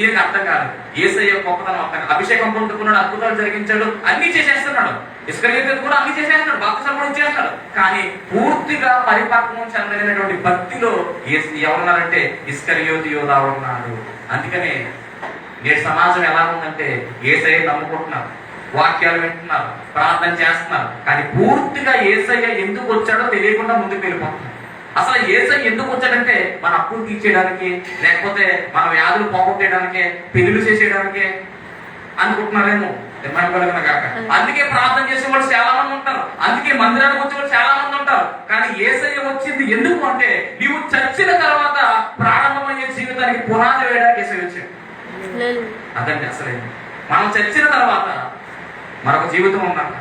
ఈయనకి అర్థం కాదు. యేసయ్య గొప్పతనం అర్థం. అభిషేకం పొందుకున్నాడు, అద్భుతాలు జరిగించాడు, అన్ని చేసేస్తున్నాడు. ఇస్కరియోతు కూడా అన్ని చేసేస్తున్నాడు, బాప్తిసం కూడా ఇచ్చేస్తాడు. కానీ పూర్తిగా పరిపక్వం చెందలేనటువంటి భక్తిలో ఎవరున్నారంటే ఇస్కరియోతు యూదా ఉన్నాడు. అందుకనే నేటి సమాజం ఎలా ఉందంటే యేసయ్య నమ్ముకుంటున్నారు, వాక్యాలు వింటున్నారు, ప్రార్థన చేస్తున్నారు, కానీ పూర్తిగా యేసయ్య ఎందుకు వచ్చాడో తెలియకుండా ముందుకు వెళ్ళిపోతున్నారు. అసలు యేసయ్య ఎందుకు వచ్చాడంటే మన అప్పులు తీర్చేయడానికి, లేకపోతే మన వ్యాధులు పోగొట్టేయడానికే, పెళ్లిళ్ళు చేసేయడానికే అనుకుంటున్నారేమో. కాక అందుకే ప్రార్థన చేసే వాళ్ళు చాలా మంది ఉంటారు, అందుకే మందిరానికి వచ్చే వాళ్ళు చాలా మంది ఉంటారు. కానీ యేసయ్య వచ్చింది ఎందుకు అంటే నీవు చచ్చిన తర్వాత ప్రారంభమయ్యే జీవితానికి పునాది వేయడానికి యేసయ్య వచ్చాడు. అదండి అసలే. మనం చచ్చిన తర్వాత మరొక జీవితం ఉందంట,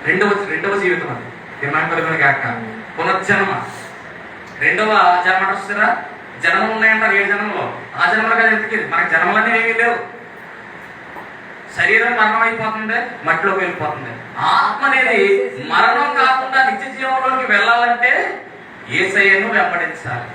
రెండవ జీవితం. అది దిమాంకలుగా కాక పునర్జన్మ, రెండవ జన్మ వస్తారా? జన్మలు ఉన్నాయంటారు 7 జన్మలో. ఆ జన్మలు కదా ఎందుకు? మనకి జన్మలన్నీ ఏమీ లేవు. శరీరం మరణం అయిపోతుంది, మట్టిలోకి వెళ్ళిపోతుంది. ఆత్మ అనేది మరణం కాకుండా నిత్య జీవంలోకి వెళ్ళాలంటే యేసయ్యను వెంబడించాలి.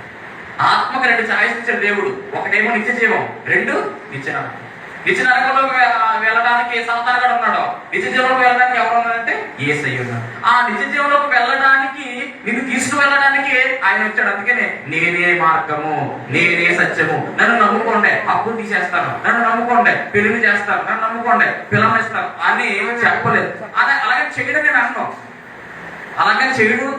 ఆత్మకు 2 ఛాయిస్ ఇచ్చాడు దేవుడు. ఒకటేమో నిత్య జీవం, 2 నిత్య నరకం. నిత్య నరకంలోకి వెళ్ళడానికి సాతానుడు ఉన్నాడు, నిత్య జీవంలోకి వెళ్ళడానికి ఎవరు ఉన్నారంటే యేసయ్య ఉన్నాడు. ఆ నిత్య జీవంలోకి వెళ్ళడానికి నిన్ను తీసుకువెళ్ళడానికి ఆయన వచ్చాడు. అందుకనే నేనే మార్గము, నేనే సత్యము, నన్ను నమ్ముకోండి అప్పులు తీసేస్తాను, నన్ను నమ్ముకోండి పెళ్లి చేస్తాను, నన్ను నమ్ముకోండి పిల్లనిస్తాను అని ఏమీ చెప్పలేదు. అలాగే చేయడం నేను అన్నాను, అలాగే చేయడు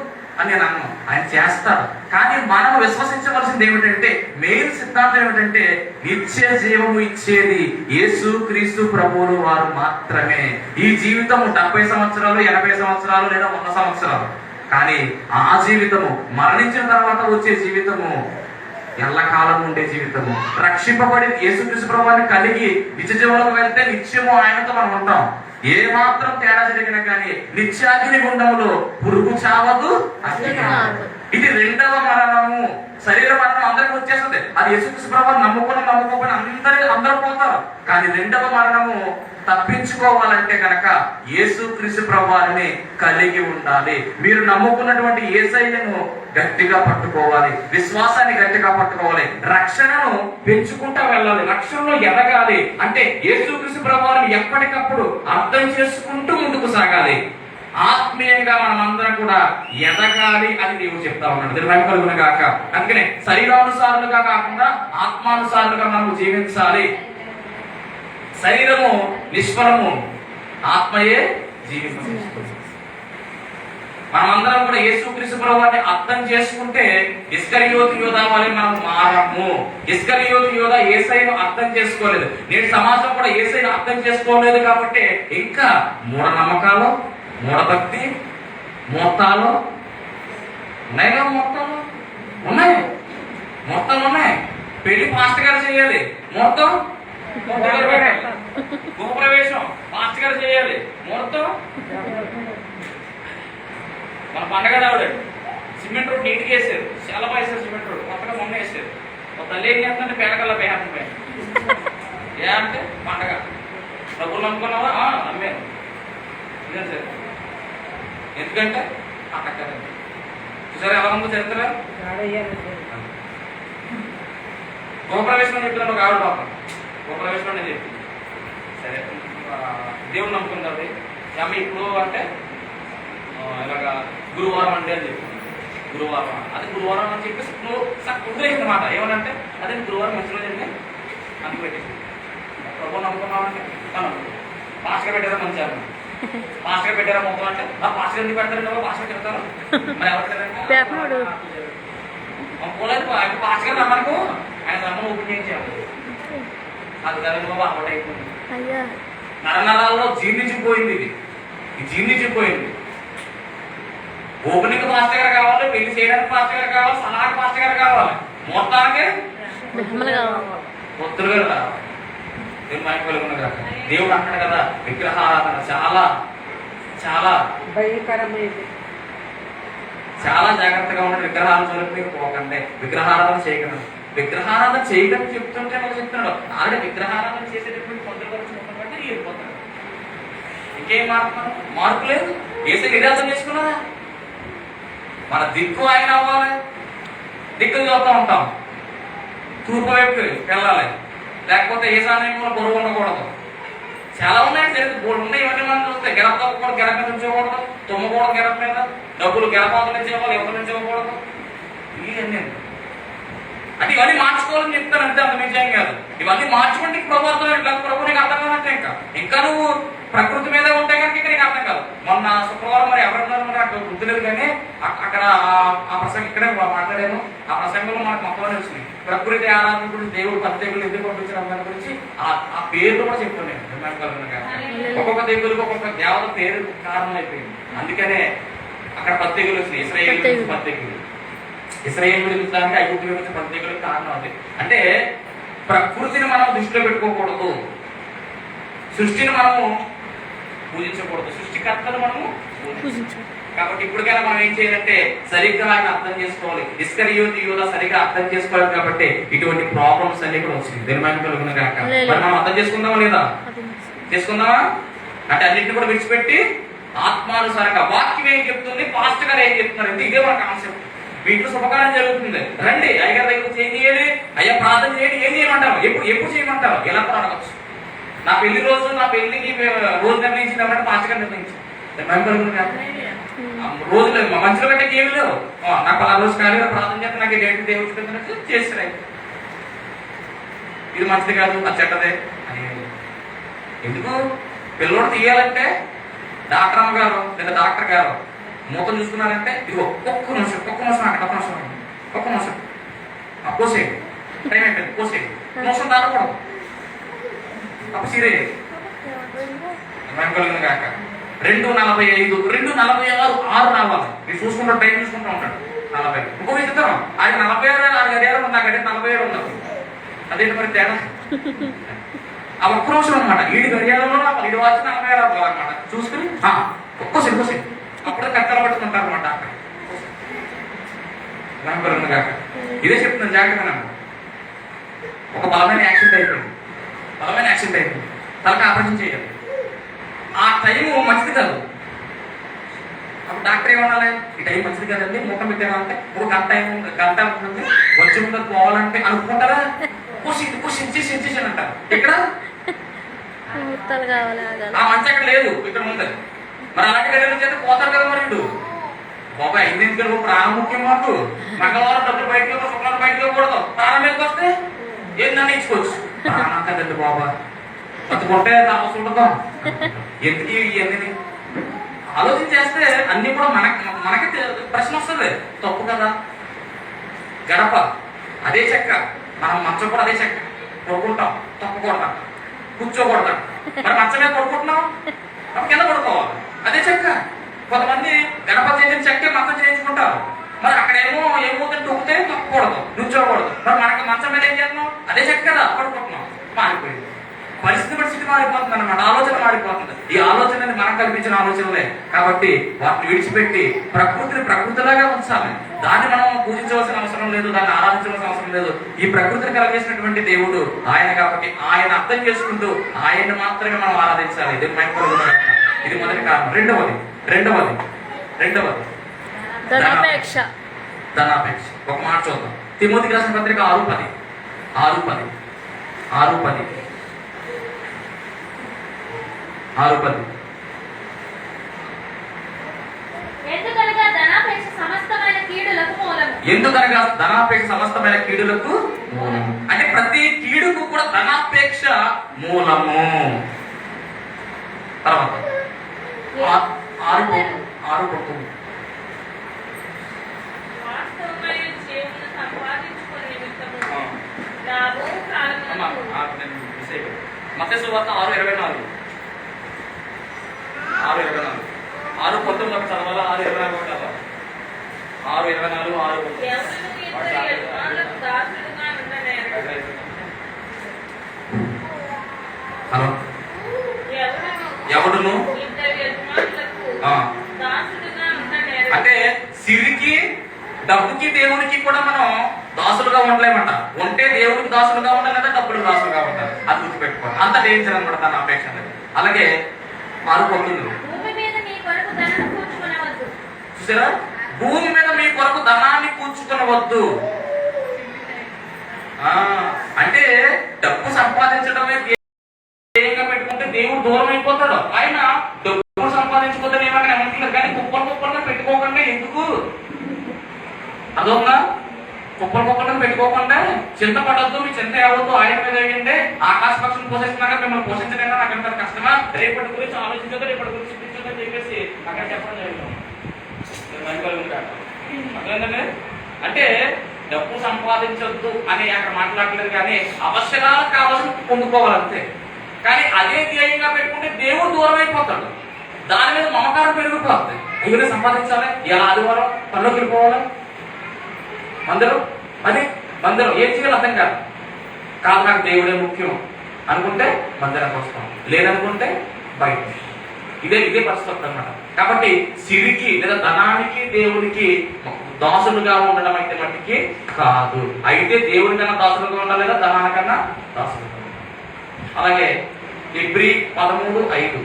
అని నేను అన్నాను. ఆయన చేస్తాడు. కానీ మనం విశ్వసించవలసింది ఏమిటంటే, మెయిన్ సిద్ధాంతం ఏమిటంటే నిత్య జీవము ఇచ్చేది యేసుక్రీస్తు ప్రభువులు వారు మాత్రమే. ఈ జీవితము 70 సంవత్సరాలు, 80 సంవత్సరాలు లేదా 100 సంవత్సరాలు. కానీ ఆ జీవితము మరణించిన తర్వాత వచ్చే జీవితము ఎల్లకాలం ఉండే జీవితము. రక్షింపబడి యేసుక్రీస్తు ప్రభువుని కలిగి నిత్య జీవంలోకి వెళ్తే నిత్యము ఆయనతో మనం ఉంటాం. ఏ మాత్రం తేడా జరిగినా కానీ నిత్యాగ్ని గుండములో పురుగు చావదు, అగ్ని కాదు. ఇది రెండవ మరణము. శరీర మరణం అందరికి వచ్చేస్తుంది. అది యేసుక్రీస్తు ప్రభువుని నమ్ముకోకపోయినా అందరూ పోతారు. కానీ రెండవ మరణము తప్పించుకోవాలంటే కనుక యేసుక్రీస్తు ప్రభువుని కలిగి ఉండాలి. మీరు నమ్ముకున్నటువంటి యేసయ్యను గట్టిగా పట్టుకోవాలి, విశ్వాసాన్ని గట్టిగా పట్టుకోవాలి, రక్షణను పెంచుకుంటా వెళ్ళాలి, రక్షణలో ఎదగాలి. అంటే యేసుక్రీస్తు ప్రభువుని ఎప్పటికప్పుడు అర్థం చేసుకుంటూ ముందుకు సాగాలి. ఆత్మీయంగా మనం అందరం కూడా ఎదగాలి అని దేవుడు చెప్తా ఉన్నాడు. దీని కలుగును గాక. అందుకనే శరీరానుసారులుగా కాకుండా ఆత్మానుసారులుగా మనం జీవించాలి. శరీరము నిష్ఫలము, ఆత్మయే జీవితం. మనమందరం కూడా యేసుక్రీస్తు ప్రభువుని అర్థం చేసుకుంటే ఇస్కరియోతు యోధా వలె మనం మారము. ఇస్కరియోతు యోధా యేసయ్యను అర్థం చేసుకోలేదు. నేటి సమాజం కూడా యేసయ్యను అర్థం చేసుకోలేదు కాబట్టి ఇంకా మూఢనమ్మకాలు, మూఢభక్తి, మొత్తాలు ఉన్నాయిగా. మొత్తం ఉన్నాయి. పెళ్లి పాస్టర్ గారు చేయాలి, మొత్తం గృహప్రవేశం పాస్టర్ గారు చేయాలి, మొత్తం మన పండగ రావడం. సిమెంట్ రోడ్ నీట్గా వేసారు, చాలా బాగా వేసారు సిమెంట్ రోడ్, కొత్తగా మొన్న వేసారు. ఒక తల్లి ఏం చేస్తుందంటే పేడకల్లా పేహాటం పైన ఏ అంటే పండగ డబ్బులు నమ్ముకున్నావా? నమ్మాను. ఇదే సార్, ఎందుకంటే పండగ చూసారు ఎలా ఉందో చరిత్ర. గృహప్రవేశం చెప్తున్నాను ఒక ఆవిడ పాపం, గృహప్రవేశం నేను చెప్పి సరే దేవుడు నమ్ముకుంది. అమ్మ ఇప్పుడు అంటే ఇలాగా గురువారం అంటే అని చెప్పి, గురువారం అది గురువారం అని చెప్పేసి కుదిరేసింది మాట. ఏమనంటే అదే గురువారం మంచి రోజు అండి అందుకు పెట్టేసి ప్రభు నమ్ముకున్నామంటే పాస్టర్ పెట్టారా మంచి పాస్టర్ పెట్టారా మొత్తం అంటే ఆ పాస్టర్ ఎందుకు పెడతారండి? పాస్టర్ చెప్తారు మరి ఎవరు పోలేదు. పాస్టర్ గారు రమ్మనుకో, ఆయన రమ్మను ఓపెన్ చేయించాము. అది కదండి బాబు అలవాటు అయిపోయింది. నరనరాల్లో జీర్ణించిపోయింది. ఇది జీర్ణించిపోయింది. ఓపెనింగ్ పాస్టర్ గారు కావాలి, పెళ్లి చేయడానికి పాస్టర్ గారు కావాలి, సలహాకి పాస్టర్ గారు కావాలి, మొత్తానికి ఒత్తులు గారు రావాలి. దేవుడు అంటాడు కదా, విగ్రహారాధన చాలా చాలా భయంకరమైనది. చాలా జాగ్రత్తగా ఉండండి. విగ్రహాలు చూడండి, పోకండి. విగ్రహారాధన చేయకండి. విగ్రహారాధన చేయడం చెప్తుంటే నాకు చెప్తున్నాడు. ఆల్రెడీ విగ్రహారాధన చేసేటప్పుడు కొందరు వచ్చి వెళ్ళిపోతాడు. ఇంకేం మార్పు లేదు. ఏసీ నిరాశం చేసుకున్నారా? మన దిక్కు ఆయన అవ్వాలి. దిక్కు చూస్తూ ఉంటాం, తూర్పు వైపు వెళ్ళాలి, లేకపోతే ఈశాన్యంలో బరువు ఉండకూడదు. చాలా ఉన్నాయి, బోర్డు ఉన్నాయి. ఇవన్నీ మనం చూస్తే గెలప తప్పకూడదు, గెలప మీద ఉంచకూడదు, తుమ్మకూడదు, గెలప మీద డబ్బులు గెలపాత నుంచి ఇవ్వాలి, ఎవరి నుంచి ఇవ్వకూడదు. ఇవన్నీ అంటే ఇవన్నీ మార్చుకోవాలని చెప్తాను అంతే, అంత నిజం కాదు. ఇవన్నీ మార్చుకుంటే ప్రభు అర్థం ఇట్లా ప్రభు నీకు అర్థం కాదంటే ఇంకా నువ్వు ప్రకృతి మీద ఉంటే కనుక ఇంకా నీకు అర్థం కాదు. మొన్న శుక్రవారం మరి ఎవరున్నారు మరి అక్కడ గుర్తులేదు, కానీ అక్కడ ఆ ప్రసంగం ఇక్కడే మాట్లాడాను. ఆ ప్రసంగంలో మనకు మొత్తం వచ్చింది. ప్రకృతి ఆరాధన గురించి, దేవుడు ప్రత్యేకులు ఎందుకు పంపించిన దాని గురించి ఆ పేర్లు కూడా చెప్తున్నాను. ఒక్కొక్క దేవుడికి ఒక్కొక్క దేవత పేరు కారణం అయిపోయింది. అందుకనే అక్కడ ప్రత్యేకులు వచ్చినాయి. ఇశ్రాయేలు గురించి ప్రత్యేకులు, ఇశ్రాయేలు గురించి అంటే ఐగుప్తు గురించి ప్రత్యేకులకు కారణం అది. అంటే ప్రకృతిని మనం దృష్టిలో పెట్టుకోకూడదు, సృష్టిని మనము పూజించకూడదు, సృష్టికర్తను మనము పూజించాలి. కాబట్టి ఇప్పటికైనా మనం ఏం చేయాలంటే సరిగ్గా ఆయన అర్థం చేసుకోవాలి. ఇస్కరియోతు యూదా సరిగ్గా అర్థం చేసుకోవాలి. కాబట్టి ఇటువంటి ప్రాబ్లమ్స్ అన్ని కూడా వచ్చింది. ధర్మాన్ని కలుగును గాక. మరి మనం అర్థం చేసుకుందామా లేదా? చేసుకుందామా? అంటే అన్నింటిని కూడా విడిచిపెట్టి ఆత్మానుసారంగా వాక్యం ఏం చెప్తుంది, పాస్టర్ గారు ఏం చెప్తున్నారు అంటే ఇదే మన కాన్సెప్ట్. మీ ఇంట్లో శుభకార్యం జరుగుతుంది, రండి అయ్యగారి దగ్గర ఏం చేయాలి, అయ్యా ప్రార్థన చేయండి, ఏం చేయమంటారు, ఎప్పుడు చేయమంటారు, ఎలా అడగచ్చు. నా పెళ్లి రోజు, నా పెళ్లికి రోజు నిర్ణయించింది పాస్టర్ గారు నిర్ణయించారు. రోజులు మంచిలో పెట్టకి ఏమి లేవు. నాకు ఆ రోజు ఖాళీగా ప్రార్థన చేస్తే నాకు డేట్ దేవుడు పెట్టినట్టు చేస్తారు. ఇది మంచిది కాదు, అది చెడ్డదే అని ఎందుకు పిల్లోడు తీయాలంటే డాక్టర్ అమ్మ గారు లేదా డాక్టర్ గారు మూతం చూసుకున్నారంటే ఇది ఒక్క నిమిషం అక్కడ ఒక్క నిమిషం పోసేయండి, టైం అయిపోయింది, పోసేయండి, మోసం దాటకూడదు, అప్పుడు సీరియస్ కాక 2:45 2:46 6 రావాలి. మీరు చూసుకుంటూ టైం చూసుకుంటూ ఉంటాడు. 40 ఇంకో విచిత్రం, ఆయన 46 గడియారం ఉంది, అక్కడ 47 ఉన్నది. అదేంటి మరి తేడా? ఆ ఒక్క నిమిషం అనమాట. 7 గడియారంలో 5 వచ్చి 46 అనమాట. చూసుకుని ఒక్కోసేపు అప్పుడే కట్టలు పట్టుకుంటారు అనమాట. అక్కడ కాక ఇదే చెప్తున్నాను, జాగ్రత్త. ఒక బలమైన యాక్సిడెంట్ అయిపోయింది, తలకి ఆపరేషన్ చేయాలి. ఆ టైము మంచిది కాదు. అప్పుడు డాక్టర్ ఏమనాలి, ఈ టైం మంచిది కదండి, మూట పెట్టామంటే ఇప్పుడు గంట ఉంటుంది, వచ్చి ముందు పోవాలంటే అనుకుంటారా, కూర్చి అంటారు. ఇక్కడ ఆ మంచి అక్కడ లేదు, ఇక్కడ ఉంది. మరి అలాంటి డెలివరీ చేస్తే పోతారు కదా మరి వీడు. బాబాయ్ ఐదు ఎందుకంటే ప్రాణం ముఖ్యం మాకు. మంగళవారం డబ్బులు బయటకు శుక్రవారం బయటకు ఇవ్వకూడదు. ప్రాణం మీదకి వస్తే ఏం నిర్ణయించుకోవచ్చు. ప్రాణం కదండి బాబా, బతుకుంటే అవసరం ఉండదు. ఎందుకు ఇవన్నీ ఆలోచించేస్తే అన్ని కూడా మనకి ప్రశ్న వస్తుంది. తప్పు కదా. గడప అదే చెక్క, మనం మంచం కూడా అదే చెక్క. పడుకుంటాం, తప్పకూడదాం, కూర్చోకూడదాం. మరి మంచం మీద పడుకుంటున్నాం, కింద పడుకోవాలి. అదే చెక్క. కొంతమంది గడప చేసిన చెక్కే మంచం చేయించుకుంటారు. మరి అక్కడేమో ఏమవుతుంది, తొక్కితే తొక్కకూడదు, నుంచోకూడదు. మరి మనకి మంచం మీద ఏం చేస్తున్నాం, అదే చెక్క కదా, పడుకుంటున్నాం. మారిపోయింది. పరిస్థితి మారిపోతుంది అన్నమాట. ఆలోచన మారిపోతుంది. ఈ ఆలోచన మనం కల్పించిన ఆలోచనలే. కాబట్టి వాటిని విడిచిపెట్టి ప్రకృతిని ప్రకృతిలాగా ఉంచాలి. దాన్ని మనం పూజించవలసిన అవసరం లేదు, దాన్ని ఆరాధించవలసిన అవసరం లేదు. ఈ ప్రకృతిని కలిగేసినటువంటి దేవుడు ఆయన. కాబట్టి ఆయన అర్థం చేసుకుంటూ ఆయన మాత్రమే మనం ఆరాధించాలి. ఇది ఇది మొదటి కారణం. రెండవది ధనాపేక్ష. ఒక మాట చూద్దాం. తిమోతికి రాసిన పత్రిక 6:10 ఎందుకనగా ధనాపేక్ష సమస్తమైన కీడులకు మూలము. అంటే ప్రతి కీడుకు కూడా ధనాపేక్ష మూలము. తర్వాత 6:9 వాస్తవమైన జీవమును సంపాదించుకునే నిమిత్తము లాభం ప్రారంభము. మత్తయి సువార్త 6:24 6:19 చదవాలా? 6:24 చదవాలా? 6:24 ఎవరును ఇద్దరు యజమానులకు దాసుడుగా ఉండనేరడు. హలో, ఎవడును ఇద్దరు యజమానులకు దాసుడుగా ఉండనేరడు. అంటే సిరికి డబ్బుకి దేవునికి కూడా మనం దాసులుగా ఉండలేమంట. ఉంటే దేవుడికి దాసులుగా ఉండాలి, లేదా డబ్బులకు దాసులుగా ఉండాలి. అది గుర్తుపెట్టుకోండి. అంత డేంజర్ అనమాట దాని అపేక్ష అనేది. అలాగే 6:9 భూమి మీద మీ కొరకు ధనాన్ని కూర్చుకొనవద్దు. చూసారా, భూమి మీద మీ కొరకు ధనాన్ని కూర్చుకొనవద్దు. అంటే డబ్బు సంపాదించడమే ధ్యేయంగా పెట్టుకుంటే దేవుడు దూరం అయిపోతాడు. ఆయన డబ్బు సంపాదించుకుంటే ఏమన్నా ఏమంటున్నారు, కానీ కుప్పలుగా పెట్టుకోకుండా ఎందుకు అదొక కుప్పలుగా పెట్టుకోకుండా చింతపడద్దు, మీ చింత అవ్వద్దు, ఆయన మీద వేయండి. ఆకాశ పక్షులు పోషిస్తున్నాక మిమ్మల్ని పోషించలేదా, నాకు ఎంత కష్టమా, రేపటి గురించి ఆలోచించదు, రేపటి గురించి చూపించదని చెప్పేసి అక్కడ చెప్పడం జరిగింది. అర్థమైందండి. అంటే డబ్బు సంపాదించొద్దు అని అక్కడ మాట్లాడలేదు, కానీ అవసరాలకు కావాల్సి పొందుకోవాలంతే. కానీ అదే ధ్యేయంగా పెట్టుకుంటే దేవుడు దూరం అయిపోతాడు. దాని మీద మమకారం పెరిగిపోతుంది. ఇవన్నీ సంపాదించాలి, ఇలా ఆదివారం పనులకు వెళ్ళిపోవాలి, మందిరం ఏం చేయాలి అర్థం కాదు. నాకు దేవుడే ముఖ్యం అనుకుంటే మందిరానికి వస్తాం, లేదనుకుంటే బయట. ఇదే పరిస్థితి అన్నమాట. కాబట్టి సిరికి లేదా ధనానికి దేవునికి దాసులుగా ఉండడం అయితే మట్టికి కాదు. అయితే దేవునికన్నా దాసులుగా ఉండాలి, లేదా ధనానికన్నా దాసులుగా ఉండాలి. అలాగే ఎబ్రీ 13:5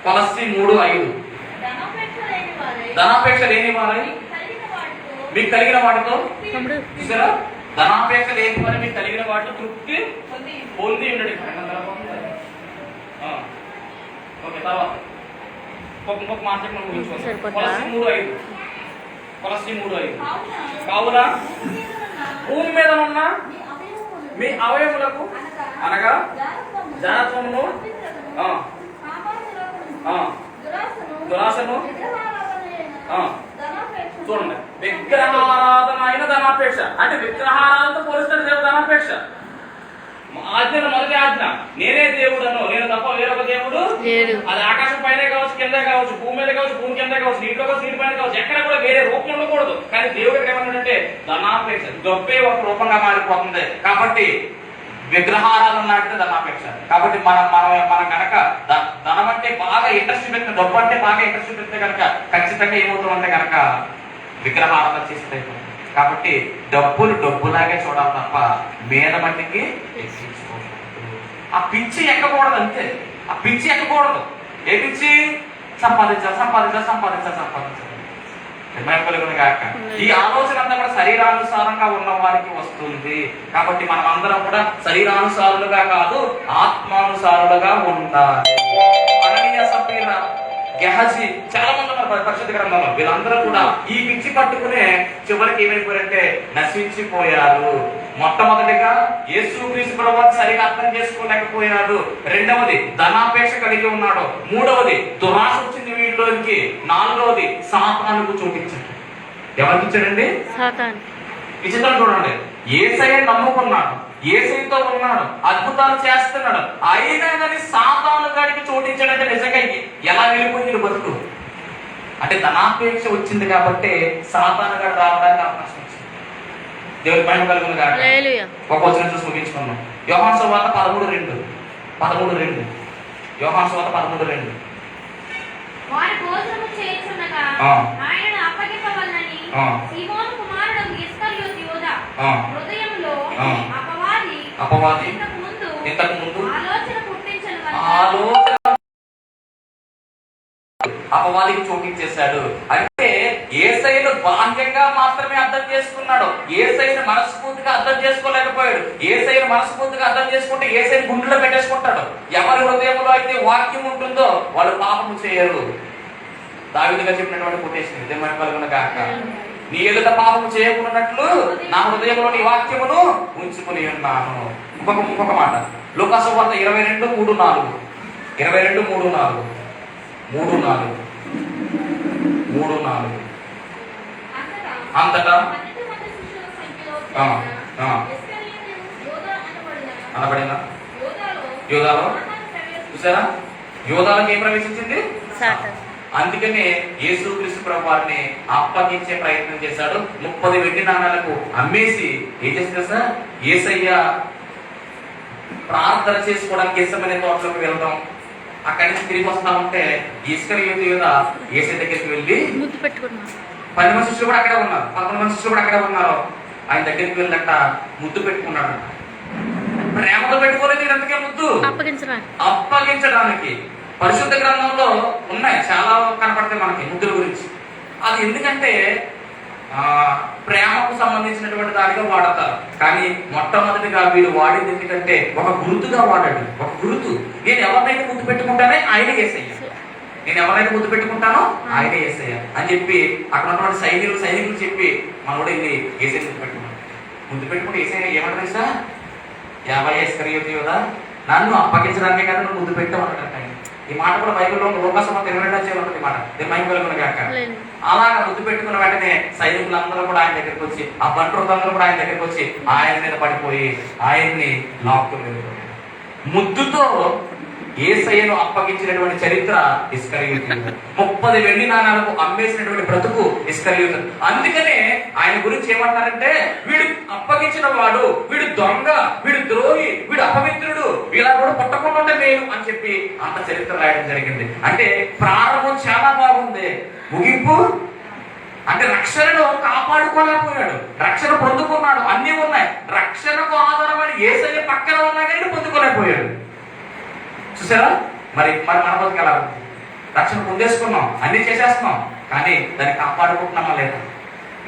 కొలస్సీ 3:5 ధనాపేక్ష లేని వారై మీకు కలిగిన వాటితో చూసారా, ధనాపేక్ష లేని వారి మీకు కలిగిన వాటితో తృప్తి పొంది ఉండండి. ఓకే, తర్వాత ఇంకొక మాట మనం ముగించుకోవాలి. కొలస్సీ 3:5 కావున భూమి మీద ఉన్న మీ అవయములకు అనగా జారత్వమును, దురాశను, చూడండి, విగ్రహారాధన అయిన ధనాపేక్ష. అంటే విగ్రహారాధనతో పోలిస్తాడు దేవుడు ధనాపేక్ష. ఆజ్ఞ మొదటి ఆజ్ఞ, నేనే దేవుడను, నేను తప్ప వేరొక దేవుడు. అది ఆకాశం పైన కావచ్చు, కింద కావచ్చు, భూమి మీద కావచ్చు, భూమి కింద కావచ్చు, నీటిలో కావచ్చు, నీటి పైన కావచ్చు, ఎక్కడ కూడా వేరే రూపం ఉండకూడదు. కానీ దేవుడు ఏమన్నాడంటే ధనాపేక్ష. డబ్బే ఒక రూపంగా మారిపోతుంది. కాబట్టి విగ్రహారాధన నాటితే ధనాపేక్ష. కాబట్టి మనం కనుక ధనం అంటే బాగా ఇంట్రెస్ట్ పెట్టిన, డబ్బు అంటే బాగా ఇంట్రెస్ట్ పెడితే కనుక ఖచ్చితంగా ఏమవుతామంటే కనుక విగ్రహారాధన చేస్తే. కాబట్టి డబ్బులాగే చూడాలి తప్ప మీద మట్టికి ఆ పిచ్చి ఎక్కకూడదు. అంతే, ఆ పిచ్చి ఎక్కకూడదు. ఏ పిచ్చి? సంపాదించాలి. ఈ ఆలోచన అంతా కూడా శరీరానుసారంగా ఉన్న వారికి వస్తుంది. కాబట్టి మనం అందరం కూడా శరీరానుసారులుగా కాదు, ఆత్మానుసారులుగా ఉండాలి. అననీయ, సఫీరా, గెహజీ, చాలా మంది ఉన్నారు పరిశుద్ధ గ్రంథంలో. వీళ్ళందరూ కూడా ఈ పిచ్చి పట్టుకునే చివరికి ఏమైపోయారంటే నశించిపోయారు. మొట్టమొదటిగా యేసుక్రీస్తు ప్రభువుని సరిగా అర్థం చేసుకోలేకపోయాడు. రెండవది ధనాపేక్ష కలిగి ఉన్నాడు. మూడవది దురాశ వచ్చింది వీళ్ళలోనికి. నాలుగవది సాతానుకు చోటిచ్చాడు. ఎవరికి ఇచ్చాడండి? సాతాను. విచిత్రం చూడండి, యేసయ్య నమ్ముకున్నాడు, యేసయ్యతో ఉన్నాడు, అద్భుతాలు చేస్తున్నాడు, అయినా కానీ సాతాను గాడికి చోటించాడంటే నిజంగా ఎలా వెళ్ళిపోయింది బతుకు? అంటే ధనాపేక్ష వచ్చింది కాబట్టి సాతాను గాడు రావడానికి అవకాశం వచ్చింది. దేవుడి పైన కలుగును గాక. ఒక వచనం చూసి ముగించుకున్నాం. యోహాను సువార్త 13:2. యోహాను సువార్త 13:2. వారి భోజనము చేయుచుండగా ఆయనను అప్పగింపవలెనని సీమోను కుమారుడు ఇస్కరియోతు యూదా హృదయములో అపవాది ఇంతకు ముందు ఆలోచన పుట్టించను గనుక అపవాదికి చోటించేశాడు. అంటే యేసయ్యను బాహ్యంగా మాత్రమే అర్థం చేసుకున్నాడు, యేసయ్యను మనస్ఫూర్తిగా అర్థం చేసుకోలేకపోయాడు. యేసయ్యను మనస్ఫూర్తిగా అర్థం చేసుకుంటే యేసయ్యను గుండెలో పెట్టేసుకుంటాడు. ఎవరి హృదయంలో అయితే వాక్యం ఉంటుందో వాళ్ళు పాపము చేయరు. దావీదుగా చెప్పినటువంటి కొటేషన్ ఇదే మన కలుగును గాక. నీ ఎదుట పాపము చేయకున్నట్లు నా హృదయంలో నీ వాక్యమును ఉంచుకుని ఉన్నాను. ఇంకొక మాట, లూకా సువార్త 22:3-4. 22:3-4. అంతటా అనబడిన యోధాలో చూసారా, యోధాలకు ఏం ప్రవేశించింది? అందుకనే యేసుక్రీస్తు ప్రభువారిని అప్పగించే ప్రయత్నం చేశాడు. 30 వెండి నాణాలకు అమ్మేసి ఏం చేసింది సార్? యేసయ్య ప్రార్థన చేసుకోవడానికి యేసమనే తోటలోకి వెళ్దాం. అక్కడి నుంచి తిరిగి వస్తా ఉంటే ఇస్కరియోతు యూదా యేసయ్య దగ్గరికి వెళ్ళి ముద్దు పెట్టుకున్నాడు. 10 మంది శిష్యులు కూడా అక్కడే ఉన్నారు, 11 మంది శిష్యులు కూడా అక్కడే ఉన్నారు. ఆయన దగ్గరికి వెళ్ళట ముద్దు పెట్టుకున్నాడు. ప్రేమతో పెట్టుకోలేదు, ఇదంతకే ముద్దు అప్పగించడానికి. పరిశుద్ధ గ్రంథంలో ఉన్నాయి, చాలా కనపడతాయి మనకి ముద్దుల గురించి. అది ఎందుకంటే ప్రేమకు సంబంధించినటువంటి దానిగా వాడతారు. కానీ మొట్టమొదటిగా వీడు వాడింది ఎందుకంటే ఒక గుర్తుగా వాడాడు. ఒక గుర్తు, నేను ఎవరినైతే ముద్దు పెట్టుకుంటానే ఆయన యేసయ్య, నేను ఎవరైతే ముద్దు పెట్టుకుంటానో ఆయన యేసయ్య అని చెప్పి అక్కడ ఉన్నటువంటి సైనికులు చెప్పి మనోడు వెళ్ళి యేసయ్య ముద్దు పెట్టుకుంటే యేసయ్య ఏమంటారు సార్? 50 ఇస్కరియోతు యూదా నన్ను అప్పగించడానికే కదా నువ్వు ముద్దు పెట్టామంటారు. ఈ మాట కూడా బైబిల్లో లూకా సువార్త 22 ఉంటుంది మాట. అలాగా ముద్దు పెట్టుకున్న వెంటనే సైనికులందరూ కూడా ఆయన దగ్గరికి వచ్చి, ఆ బంట్రులందరూ కూడా ఆయన దగ్గరికి వచ్చి ఆయన మీద పడిపోయి ఆయన్ని లాక్కుని వెళ్ళిపోయారు. ముద్దుతో యేసయ్యను అప్పగించినటువంటి చరిత్ర ఇస్కరియోతు. 30 వెండి నాణాలకు అమ్మేసినటువంటి బ్రతుకు ఇస్కరియోతు. అందుకనే ఆయన గురించి ఏమంటారంటే వీడు అప్పగించిన వాడు, వీడు దొంగ, వీడు ద్రోహి, వీడు అపవిత్రుడు, ఇలా కూడా పుట్టకుండా ఉంటే మేలు అని చెప్పి అంత చరిత్ర రాయడం జరిగింది. అంటే ప్రారంభం చాలా బాగుంది, ముగింపు అంటే రక్షణను కాపాడుకోలేకపోయాడు. రక్షణ పొందుకున్నాడు, అన్ని ఉన్నాయి, రక్షణకు ఆధారమైన యేసయ్య పక్కన ఉన్నా కానీ పొందుకోలేకపోయాడు. చూసారా? మరి మన బతుకు ఎలా ఉంది? రక్షణ పొందేసుకున్నాం, అన్ని చేసేస్తున్నాం, కానీ దాన్ని కాపాడుకుంటున్నామా లేదా?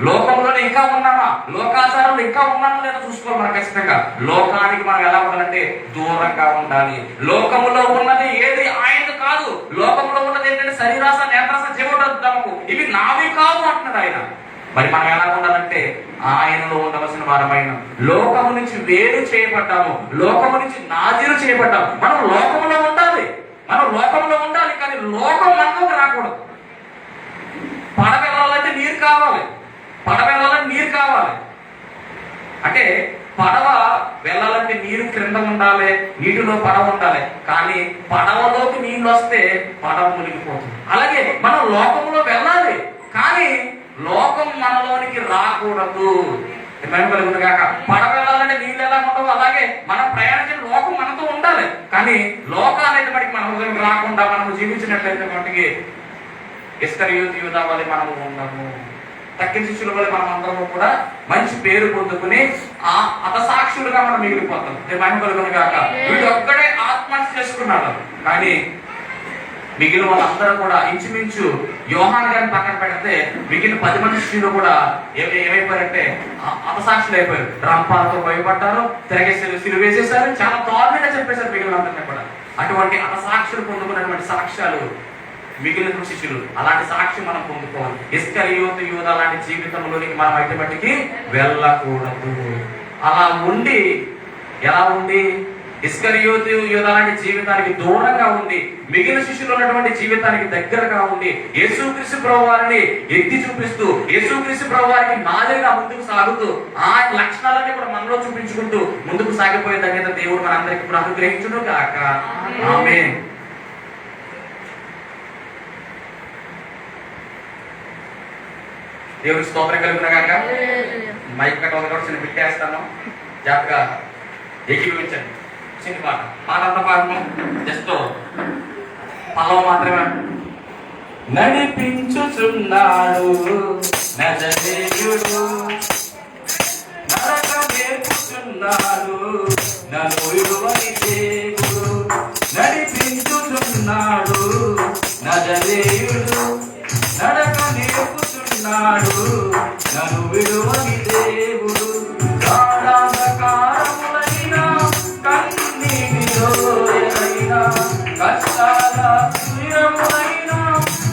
లోకంలోనే ఇంకా ఉన్నామా? లోకాచారంలో ఇంకా ఉన్నామా లేదా చూసుకోవాలి మనం ఖచ్చితంగా. లోకానికి మనం ఎలా ఉండాలంటే దూరంగా ఉండాలి. లోకములో ఉన్నది ఏది ఆయనది కాదు. లోకంలో ఉన్నది ఏంటంటే శరీరాస, నేత్రాస, జీవోద్ధామకు, ఇవి నావి కావు అంటున్నాడు ఆయన. మరి మనం ఎలా ఉండాలంటే ఆయనలో ఉండవలసిన వారమైన, లోకము నుంచి వేరు చేయబడ్డాము, లోకము నుంచి నాజీరు చేయబడ్డాము. మనం లోకంలో ఉండాలి, కానీ లోకం మనలోకి రాకూడదు. పడవ వెళ్ళాలంటే నీరు కావాలి. అంటే పడవ వెళ్ళాలంటే నీరు క్రింద ఉండాలి, నీటిలో పడవ ఉండాలి. కానీ పడవలోకి నీళ్ళు వస్తే పడవ మునిగిపోతుంది. అలాగే మనం లోకంలో వెళ్ళాలి, కానీ లోకం మనలోనికి రాకూడదు. పడవ వెళ్ళాలంటే నీళ్ళు ఎలా ఉండవు, అలాగే మనం ప్రయాణించిన లోకం మనతో ఉండాలి. కానీ లోకాలైతే మనకి మన హృదయం రాకుండా మనము జీవించినట్లయితే మటుకి ఇస్కరియోతు యూదా వలె మనము ఉండము. తక్కిన శిష్యుల వల్ల మనం అందరము కూడా మంచి పేరు పొందుకుని ఆ హతసాక్షులుగా మనం మిగిలిపోతాం. మహిమ కలుగును గాక. వీడు ఒక్కడే ఆత్మహత్య చేసుకున్నాడు, కానీ మిగిలిన వాళ్ళందరూ కూడా ఇంచుమించు యోహాన్ గారిని పక్కన పెడితే మిగిలిన 10 మంది శిష్యులు కూడా ఏమైపోయారంటే అపసాక్షులు అయిపోయారు. రంపాలతో భయపడ్డారు, తిరగేసారు, సిలువ వేసేసారు, చాలా దారుణంగా చెప్పేశారు మిగిలిన అందరినీ కూడా. అటువంటి అపసాక్షులు పొందుకున్నటువంటి సాక్ష్యాలు మిగిలిన శిష్యులు. అలాంటి సాక్ష్యం మనం పొందుకోవాలి. ఇస్కరియోతు యూదా లాంటి జీవితంలోనికి మనం అయితే మట్టికి వెళ్ళకూడదు. అలా ఉండి ఎలా ఉండి ఇస్కరియోతు యూదా లాంటి జీవితానికి దూరంగా ఉండి మిగిలిన శిష్యులు ఉన్నటువంటి జీవితానికి దగ్గరగా ఉండి యేసుక్రీస్తు ప్రభువారిని ఎత్తి చూపిస్తూ యేసుక్రీస్తు ప్రభువారికి మాదిరిగా ముందుకు సాగుతూ ఆ లక్షణాలన్నీ కూడా మనలో చూపించుకుంటూ ముందుకు సాగిపోయే ధన్యత దేవుడు మనందరికీ కూడా అనుగ్రహించును గాక. ఆమేన్. దేవుడికి స్తోత్రం కలుగును గాక. మైక్ కట్ట కూడా చిన్న పెట్టేస్తాను, జాగ్రత్తగా ఏకీభవించండి. చిన్న పాట అంత పాటను జస్ట్ పల్లవ మాత్రమే. నడిపించుచున్నాడు నజరేయుడు, నడక నేర్పుచున్నాడు నన్ను విడువని దేవుడు. నడిపించుచున్నాడు నజరేయుడు, నడక నేర్పుచున్నాడు నన్ను విడువని దేవుడు. గాఢాంధకారములైన కన్నీటిలో ఎలైన కష్టాల తీరములైన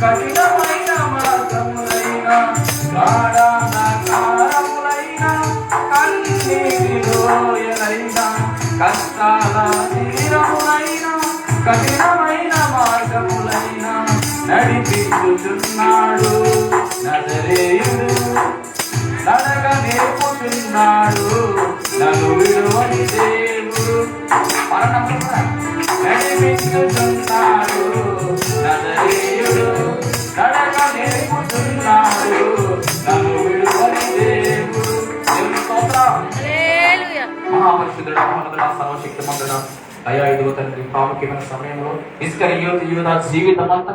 కఠినమైన మార్గములైన గాఢాంధకారములైన కన్నీటిలో ఎలైన కష్టాల తీరములైన కఠినమైన మార్గములైన నడిపించుచున్నాడు నజరేయుడు, నడక నేర్పుచున్నాడు నన్ను విడువని దేవుడు. నడిపించుచున్నాడు నజరేయుడు, నడక నేర్పుచున్నాడు నన్ను విడువని దేవుడు. దేవుని స్తోత్రం. హల్లెలూయా. మహాపరిశుద్ధుడా, మహోన్నతుడా, సర్వశక్తిమంతుడా, అయ్యా ఇదిగో తండ్రి ప్రాముఖ్యమైన సమయంలో ఇస్కరియోతు యూదా జీవితం అంతా